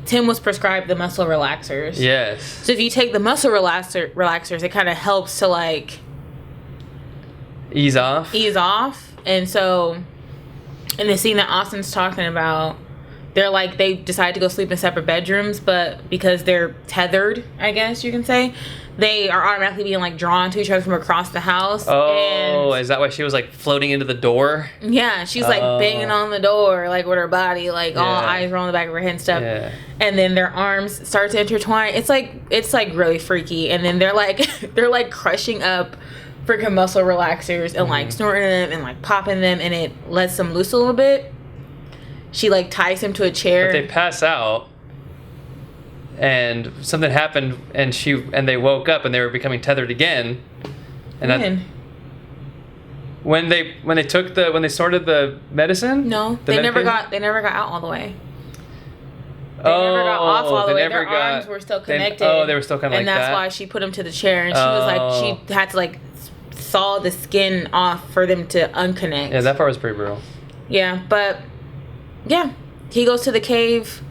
Tim was prescribed the muscle relaxers. Yes. So if you take the muscle relaxers, it kind of helps to like ease off. And so in the scene that Austin's talking about, they're like, they decide to go sleep in separate bedrooms, but because they're tethered, I guess you can say, they are automatically being like drawn to each other from across the house. Oh, is that why she was like floating into the door? Yeah, she's like banging on the door, like with her body, like all eyes rolling the back of her head and stuff. Yeah. And then their arms start to intertwine. It's like really freaky. And then they're like crushing up freaking muscle relaxers and like snorting them and like popping them, and it lets them loose a little bit. She like ties him to a chair. But they pass out, and something happened, and they woke up, and they were becoming tethered again. And when they sorted the medicine? No, they never got out all the way. They never got off all the way. Their arms were still connected. They were still kind of like that. And that's why she put him to the chair, and she was like, she had to like saw the skin off for them to unconnect. Yeah, that part was pretty brutal. Yeah, but he goes to the cave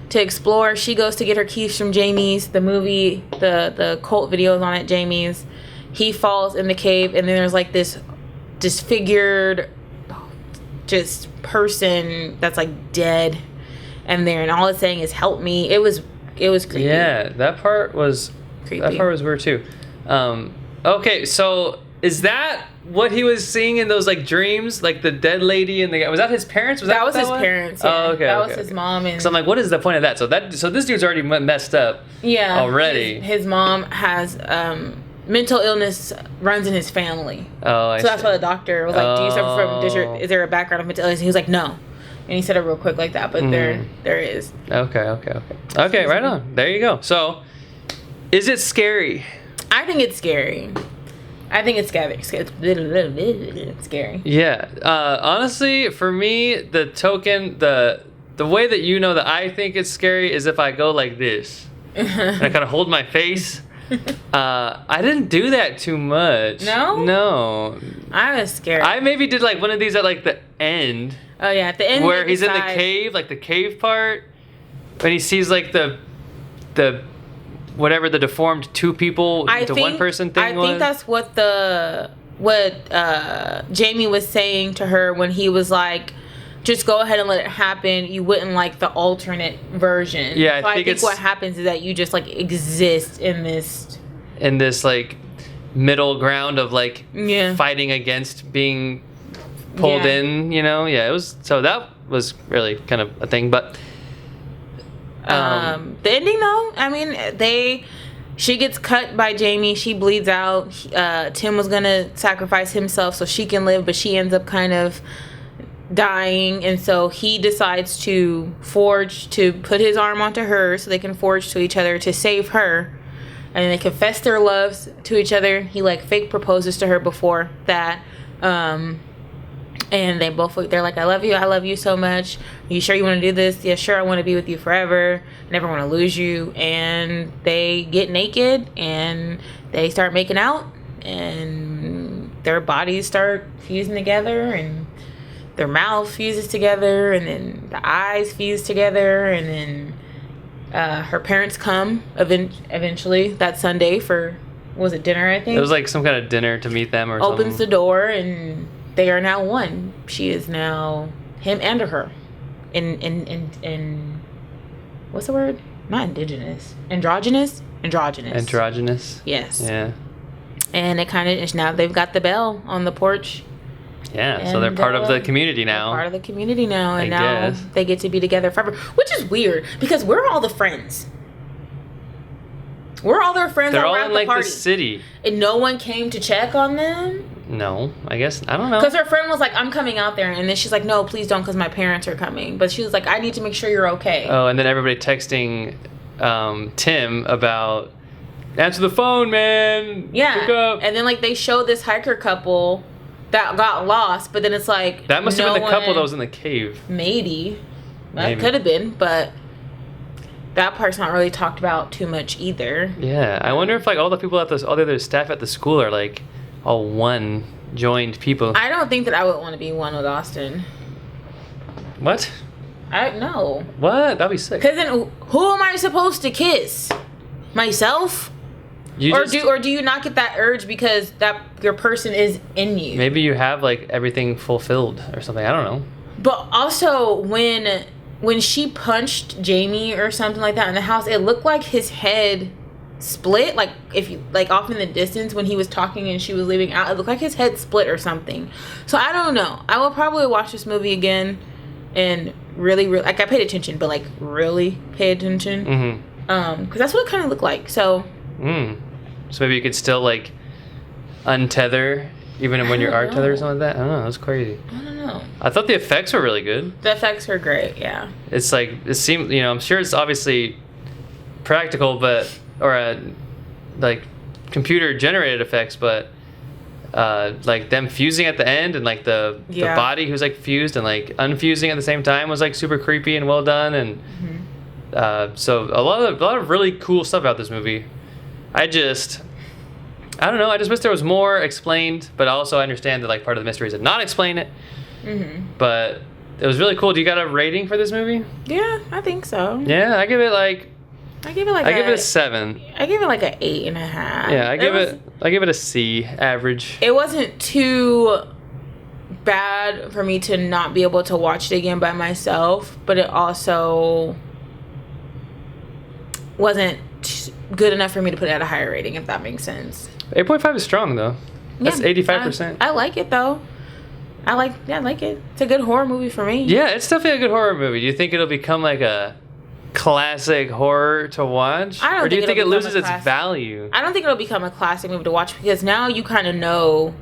to explore. She goes to get her keys from Jamie's, the movie, the cult videos on it, Jamie's. He falls in the cave, and then there's like this disfigured just person that's like dead and all it's saying is help me. It was creepy. Yeah, that part was creepy. That part was weird too. Okay, so is that what he was seeing in those like dreams, like the dead lady and the guy? Was that his parents? That was his parents. Yeah. Oh, okay. That was his mom. And so I'm like, what is the point of that? So this dude's already messed up. Yeah. Already. His mom has mental illness runs in his family. Oh, I see. So that's why the doctor was like, do you suffer from? Is there a background of mental illness? And he was like, no. And he said it real quick like that, but there is. Okay, right on. There you go. So, is it scary? I think it's scary. It's scary. Yeah. Honestly, for me, the way that you know that I think it's scary is if I go like this. And I kind of hold my face. I didn't do that too much. No. I was scared. I maybe did like one of these at like the end. Oh yeah, at the end. Where he's in the cave, like the cave part. When he sees like the whatever the deformed two people to one person thing was. I think that's what Jamie was saying to her when he was like, just go ahead and let it happen. You wouldn't like the alternate version. Yeah, so I think what happens is that you just like exist in this like middle ground of like fighting against being pulled in, Yeah, it was, so that was really kind of a thing, but the ending though, I mean, she gets cut by Jamie, she bleeds out. Tim was gonna sacrifice himself so she can live, but she ends up kind of dying, and so he decides to put his arm onto her so they can forge to each other to save her, and then they confess their loves to each other. He like fake proposes to her before that, and they're like, I love you so much. Are you sure you want to do this? Yeah, sure, I want to be with you forever. Never want to lose you. And they get naked and they start making out, and their bodies start fusing together, and their mouth fuses together, and then the eyes fuse together, and then her parents come eventually that Sunday for was it dinner, I think? It was like some kind of dinner to meet them or Opens something. the door, and they are now one. She is now him and her. In what's the word? Not indigenous. Androgynous? Androgynous. Yes. Yeah. And it kind of, now they've got the bell on the porch. Yeah, so they're part of the community now. Part of the community now, and I now guess. they get to be together forever, which is weird because we're all the friends. We're all their friends They're all around in the like party, the city. and no one came to check on them. No, I guess I don't know. Because her friend was like, "I'm coming out there," and then she's like, "No, please don't, because my parents are coming." But she was like, "I need to make sure you're okay." Oh, and then everybody texting Tim about answer the phone, man. Yeah, Pick up. and then like they show this hiker couple that got lost, but then it's like That must have no been the couple one- that was in the cave. Maybe that Maybe. could have been, but that part's not really talked about too much either. Yeah, I wonder if like all the people at all the other staff at the school are like all one joined people. I don't think that I would want to be one with Austin. What? I no, What? That'd be sick. because then who am I supposed to kiss? Myself? You Or just, do you not get that urge because that your person is in you? maybe you have like everything fulfilled or something. I don't know. But also when she punched Jamie or something like that in the house, it looked like his head split. Like if you like off in the distance when he was talking and she was leaving out, it looked like his head split or something. So I don't know. I will probably watch this movie again and really like I paid attention, but like really pay attention. Mm-hmm. Because that's what it kind of looked like. So. So maybe you could still like untether even when you're don't tethered or know. something like that. I don't know. That's crazy. I don't know. I thought the effects were really good. The effects were great, yeah. It's like it seemed, I'm sure it's obviously practical, but like computer generated effects, but like them fusing at the end and like the body who's like fused and like unfusing at the same time was like super creepy and well done, and so a lot of really cool stuff about this movie. I don't know. I just wish there was more explained, but also I understand that like part of the mystery is to not explain it. But it was really cool. Do you got a rating for this movie? Yeah, I think so. Yeah, I give it a 7. I give it like a 8.5. Yeah, I give it a C average. It wasn't too bad for me to not be able to watch it again by myself, but it also wasn't good enough for me to put it at a higher rating, if that makes sense. 8.5 is strong though. That's 85%. I like it though. I like it. It's a good horror movie for me. Yeah, it's definitely a good horror movie. Do you think it'll become like a classic horror to watch? I don't or do you think think it it'll become loses a its classic. value? I don't think it'll become a classic movie to watch because now you kind of know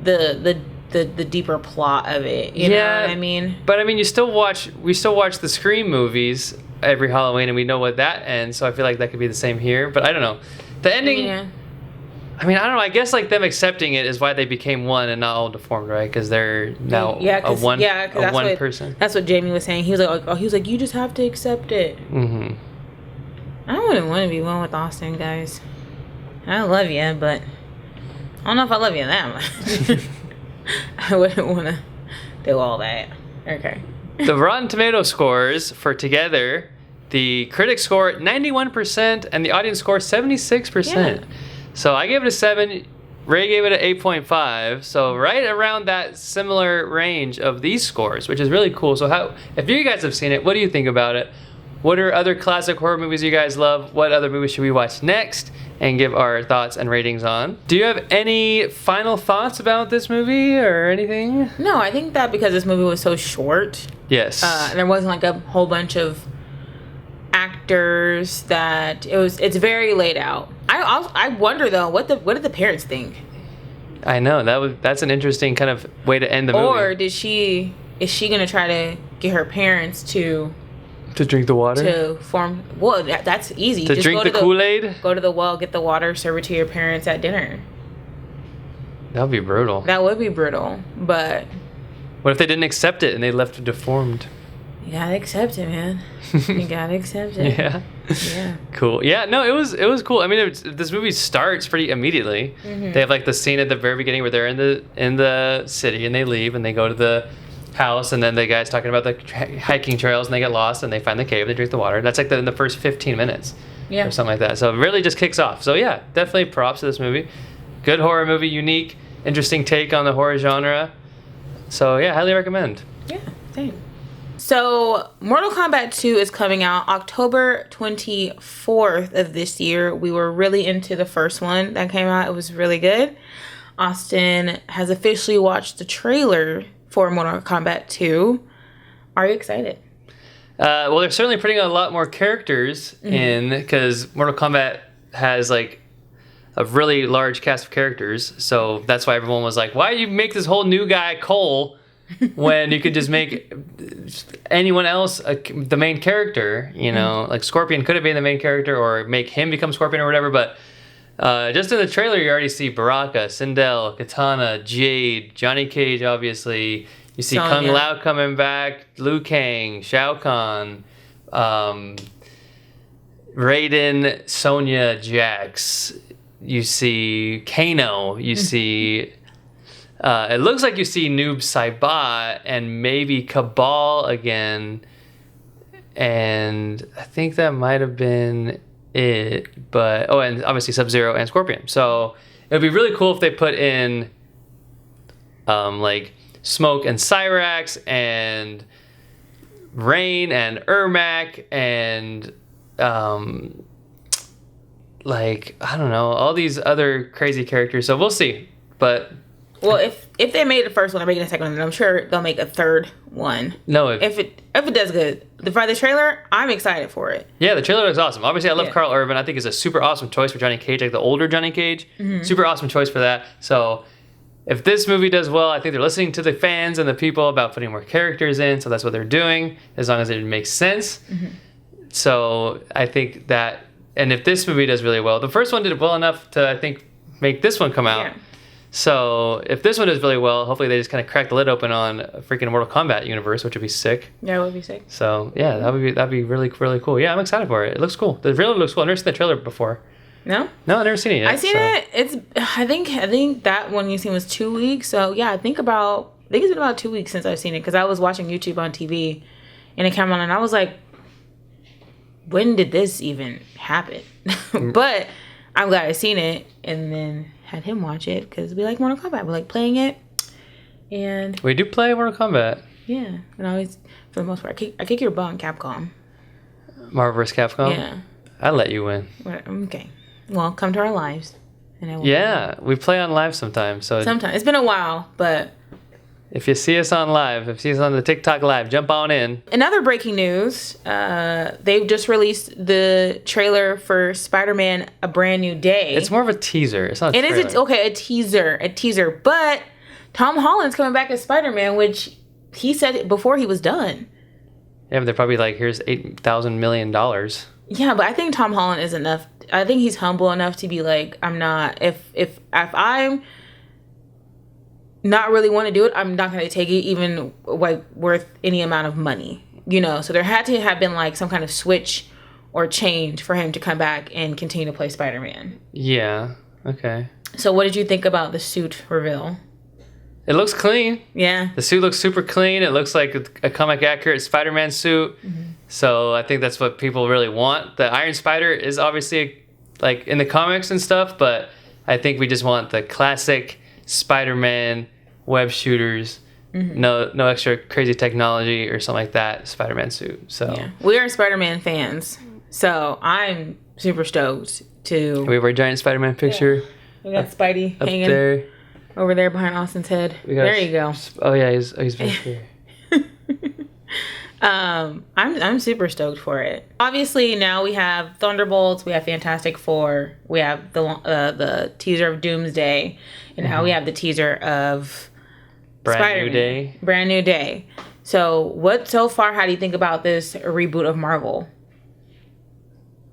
the deeper plot of it. You know what I mean? But I mean, we still watch the Scream movies every Halloween, and we know what that ends. So I feel like that could be the same here. But I don't know. The ending. Yeah. I mean, I don't know. I guess like them accepting it is why they became one and not all deformed, right? Because they're now a one person. That's what Jamie was saying. He was like, you just have to accept it. Mm-hmm. I wouldn't want to be one with Austin, guys. I love you, but I don't know if I love you that much. I wouldn't want to do all that. Okay. The Rotten Tomato scores for Together, the critic score 91% and the audience score 76%. Yeah. So I gave it a 7. Ray gave it an 8.5. So right around that similar range of these scores, which is really cool. So if you guys have seen it, what do you think about it? What are other classic horror movies you guys love? What other movies should we watch next? And give our thoughts and ratings on. Do you have any final thoughts about this movie or anything? No, I think that because this movie was so short, Yes. and there wasn't like a whole bunch of actors, that it's very laid out. I wonder though, what did the parents think? I know that's an interesting kind of way to end the movie. Or is she gonna try to get her parents to drink the water, form? Well, that's easy. to drink the Kool-Aid. Go to the well, get the water, serve it to your parents at dinner. That would be brutal. That would be brutal, but What if they didn't accept it and they left it deformed? you gotta accept it, man. You gotta accept it. Yeah. Yeah. Cool. Yeah. No, it was cool. I mean, this movie starts pretty immediately. Mm-hmm. They have like the scene at the very beginning where they're in the city and they leave and they go to the house, and then the guy's talking about the hiking trails and they get lost and they find the cave. They drink the water. That's like in the first 15 minutes. or something like that. So it really just kicks off. So yeah, definitely props to this movie. Good horror movie, unique, interesting take on the horror genre. So yeah, highly recommend. Yeah, same. So Mortal Kombat 2 is coming out October 24th of this year. We were really into the first one that came out. It was really good. Austin has officially watched the trailer for Mortal Kombat 2. Are you excited? Well, they're certainly putting a lot more characters in, because Mortal Kombat has like a really large cast of characters. So that's why everyone was like, why do you make this whole new guy Cole when you could just make anyone else the main character? You know, like Scorpion could have been the main character, or make him become Scorpion or whatever. But just in the trailer, you already see Baraka, Sindel, Katana, Jade, Johnny Cage, obviously. You see Kung Lao coming back, Liu Kang, Shao Kahn, Raiden, Sonya, Jax. You see Kano. You see... it looks like you see Noob Saibot and maybe Cabal again. And I think that might have been it. But and obviously Sub-Zero and Scorpion. So it would be really cool if they put in like Smoke and Cyrax and Rain and Ermac and like, I don't know, all these other crazy characters. So we'll see. But well, if they made the first one, they're making a second one, then I'm sure they'll make a third one. No, if it does good. For the trailer, I'm excited for it. Yeah, the trailer looks awesome. Obviously, I love Carl Urban. I think he's a super awesome choice for Johnny Cage, like the older Johnny Cage. Super awesome choice for that. So if this movie does well, I think they're listening to the fans and the people about putting more characters in. So that's what they're doing, as long as it makes sense. So I think that, and if this movie does really well, the first one did well enough to, I think, make this one come out. Yeah. So if this one does really well, hopefully they just kind of crack the lid open on a freaking Mortal Kombat universe, which would be sick. Yeah, it would be sick. So yeah, that'd be really, really cool. Yeah, I'm excited for it. It looks cool. The trailer looks cool. I've never seen the trailer before. No, I've never seen it yet. I've seen it. I think that one you seen was 2 weeks. So yeah, I think it's been about 2 weeks since I've seen it, because I was watching YouTube on TV, and it came on, and I was like, when did this even happen? But I'm glad I've seen it, and then had him watch it, because we like Mortal Kombat. We like playing it, and we do play Mortal Kombat. Yeah, and I always, for the most part, I kick your butt on Capcom. Marvel vs. Capcom. Yeah, I let you win. Okay. Well, come to our lives. And we play on live sometimes. So sometimes. It's been a while, but if you see us on live, if you see us on the TikTok live, jump on in. In other breaking news, they've just released the trailer for Spider-Man: A Brand New Day. It's more of a teaser. It's not a trailer. A teaser. But Tom Holland's coming back as Spider-Man, which he said before he was done. Yeah, but they're probably like, here's $8,000 million. Yeah, but I think Tom Holland is enough. I think he's humble enough to be like, I'm not, if I'm not really want to do it, I'm not going to take it, even like worth any amount of money, you know? So there had to have been like some kind of switch or change for him to come back and continue to play Spider-Man. Yeah. Okay. So what did you think about the suit reveal? It looks clean. Yeah. The suit looks super clean. It looks like a comic accurate Spider-Man suit. So I think that's what people really want. The Iron Spider is obviously like in the comics and stuff, but I think we just want the classic Spider-Man web shooters, no extra crazy technology or something like that Spider-Man suit. So yeah. We are Spider-Man fans, so I'm super stoked to. We have our giant Spider-Man picture. Yeah. We got Spidey up hanging there over there behind Austin's head. There you go. Oh yeah, he's back here. I'm super stoked for it. Obviously, now we have Thunderbolts, we have Fantastic Four, we have the teaser of Doomsday, and now we have the teaser of Spider-Man. Brand New Day. So, how do you think about this reboot of Marvel?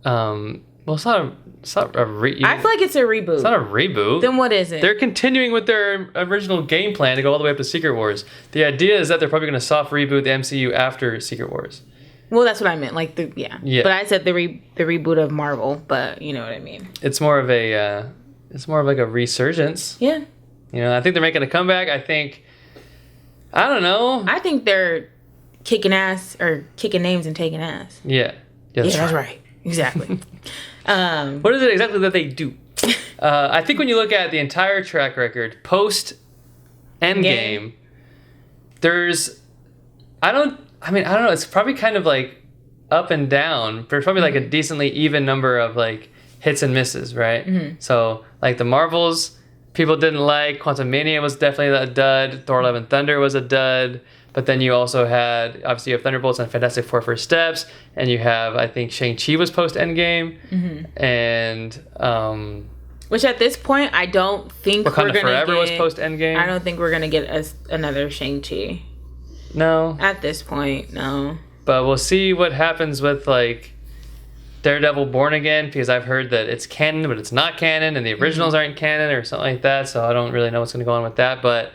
Well, it's not a I feel like it's a reboot. It's not a reboot. Then what is it? They're continuing with their original game plan to go all the way up to Secret Wars. The idea is that they're probably going to soft reboot the MCU after Secret Wars. Well, that's what I meant. Like yeah. But I said the reboot of Marvel. But you know what I mean. It's more of like a resurgence. Yeah. You know, I think they're making a comeback. I don't know. I think they're kicking ass or kicking names and taking ass. Yeah. That's right. Exactly. What is it exactly that they do? I think when you look at the entire track record, post Endgame, there's, I don't know, it's probably kind of like up and down. There's probably like a decently even number of like hits and misses, right? Mm-hmm. So like the Marvels, people didn't like. Quantumania was definitely a dud. Thor: Love and Thunder was a dud. But then you also had, obviously you have Thunderbolts and Fantastic Four First Steps, and you have, I think Shang-Chi was post Endgame, and which at this point I don't think Wakanda Forever was post Endgame. I don't think we're gonna get another Shang-Chi. No. At this point, no. But we'll see what happens with like Daredevil Born Again, because I've heard that it's canon, but it's not canon, and the originals aren't canon or something like that. So I don't really know what's going to go on with that. But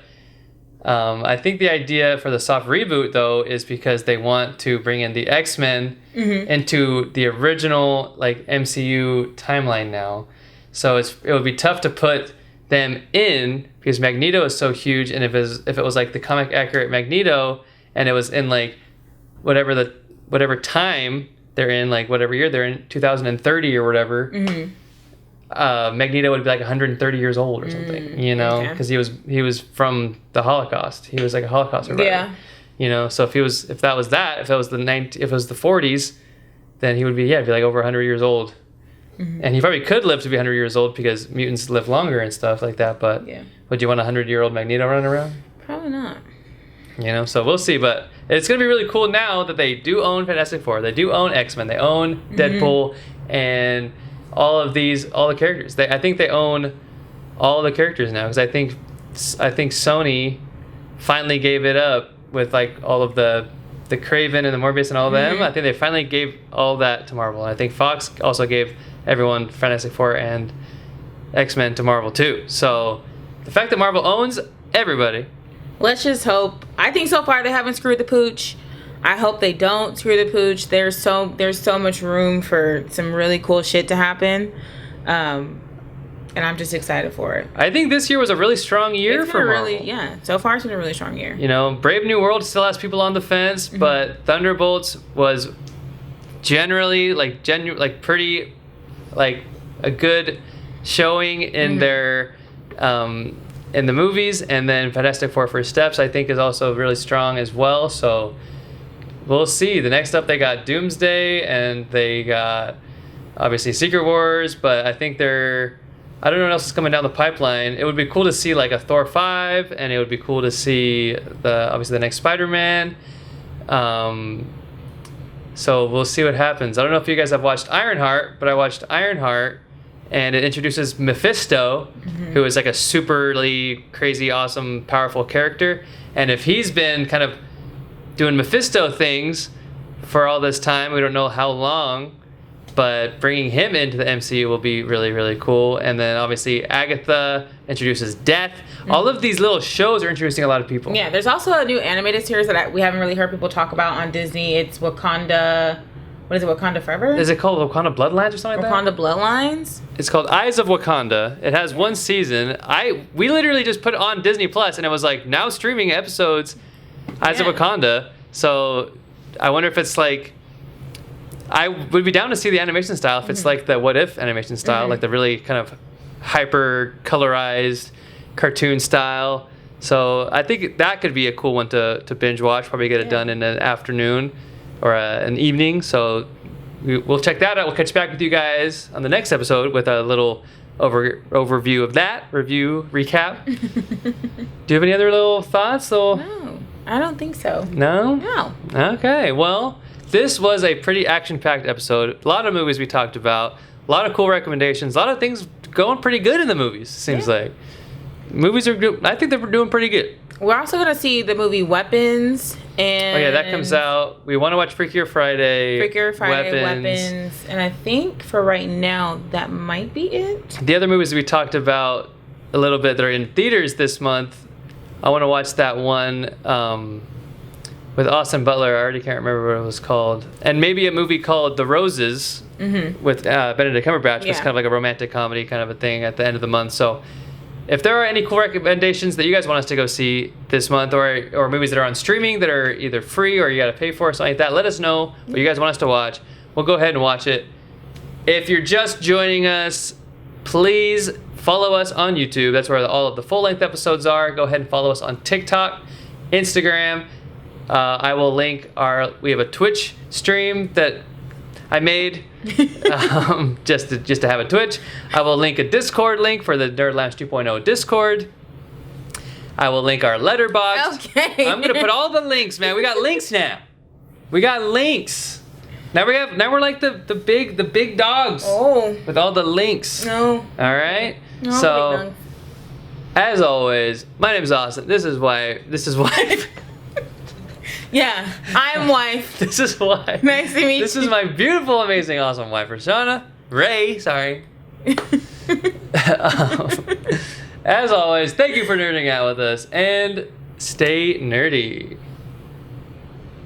I think the idea for the soft reboot, though, is because they want to bring in the X-Men into the original like MCU timeline now. So it would be tough to put them in because Magneto is so huge, and if it was like the comic accurate Magneto, and it was in like whatever time they're in, like whatever year they're in, 2030 or whatever, Magneto would be like 130 years old or something, you know, because he was from the Holocaust. He was like a Holocaust survivor. Yeah. You know, so if it was the 40s, then he would be like over 100 years old. Mm-hmm. And he probably could live to be 100 years old because mutants live longer and stuff like that. But would you want a 100-year-old Magneto running around? Probably not. You know, so we'll see. But it's going to be really cool now that they do own Fantastic Four. They do own X-Men. They own Deadpool and all the characters. I think they own all the characters now because I think Sony finally gave it up with like all of the Kraven and the Morbius and all of them. I think they finally gave all that to Marvel. And I think Fox also gave everyone Fantastic Four and X-Men to Marvel too. So the fact that Marvel owns everybody. Let's just hope. I think so far they haven't screwed the pooch. I hope they don't screw the pooch. There's so much room for some really cool shit to happen. And I'm just excited for it. I think this year was a really strong year for Marvel. So far it's been a really strong year. You know, Brave New World still has people on the fence, but Thunderbolts was generally pretty like a good showing in their in the movies, and then Fantastic Four First Steps I think is also really strong as well. So we'll see. The next up they got Doomsday and they got obviously Secret Wars, but I think I don't know what else is coming down the pipeline. It would be cool to see like a Thor 5, and it would be cool to see obviously the next Spiderman. So we'll see what happens. I don't know if you guys have watched Ironheart, but I watched Ironheart, and it introduces Mephisto, who is like a superly crazy, awesome, powerful character. And if he's been kind of doing Mephisto things for all this time, we don't know how long, but bringing him into the MCU will be really, really cool. And then obviously Agatha introduces Death. All of these little shows are introducing a lot of people. Yeah, there's also a new animated series that we haven't really heard people talk about on Disney. It's Wakanda. What is it, Wakanda Forever? Is it called Wakanda Bloodlines or something like that? Wakanda Bloodlines? It's called Eyes of Wakanda. It has one season. We literally just put it on Disney Plus, and it was like, now streaming episodes, Eyes of Wakanda. So I wonder if it's like, I would be down to see the animation style if it's like the What If animation style, like the really kind of hyper colorized cartoon style. So I think that could be a cool one to binge watch, probably get it done in an afternoon or an evening. So we'll check that out. We'll catch back with you guys on the next episode with a little overview of that, recap. Do you have any other little thoughts? No, I don't think so. No? No. Okay, well, this was a pretty action-packed episode. A lot of movies we talked about, a lot of cool recommendations, a lot of things going pretty good in the movies, seems like. Movies I think they're doing pretty good. We're also going to see the movie Weapons. And that comes out. We want to watch Freakier Friday. Weapons. And I think for right now, that might be it. The other movies we talked about a little bit that are in theaters this month, I want to watch that one with Austin Butler. I already can't remember what it was called. And maybe a movie called The Roses with Benedict Cumberbatch. It's kind of like a romantic comedy kind of a thing at the end of the month. So if there are any cool recommendations that you guys want us to go see this month, or movies that are on streaming that are either free or you got to pay for or something like that, let us know what you guys want us to watch. We'll go ahead and watch it. If you're just joining us, please follow us on YouTube. That's where all of the full-length episodes are. Go ahead and follow us on TikTok, Instagram. I will link we have a Twitch stream that I made just to have a Twitch. I will link a Discord link for the Nerd Lounge 2.0 Discord. I will link our letterbox. Okay. I'm gonna put all the links, man. We got links now. We got links. Now we're like the big dogs. Oh. With all the links. No. All right. No, So, as always, my name is Austin. This is wife. Yeah, I'm wife. This is wife. Nice to meet This you. is my beautiful, amazing, awesome wife, Roshana. Ray, sorry. As always, thank you for nerding out with us, and stay nerdy.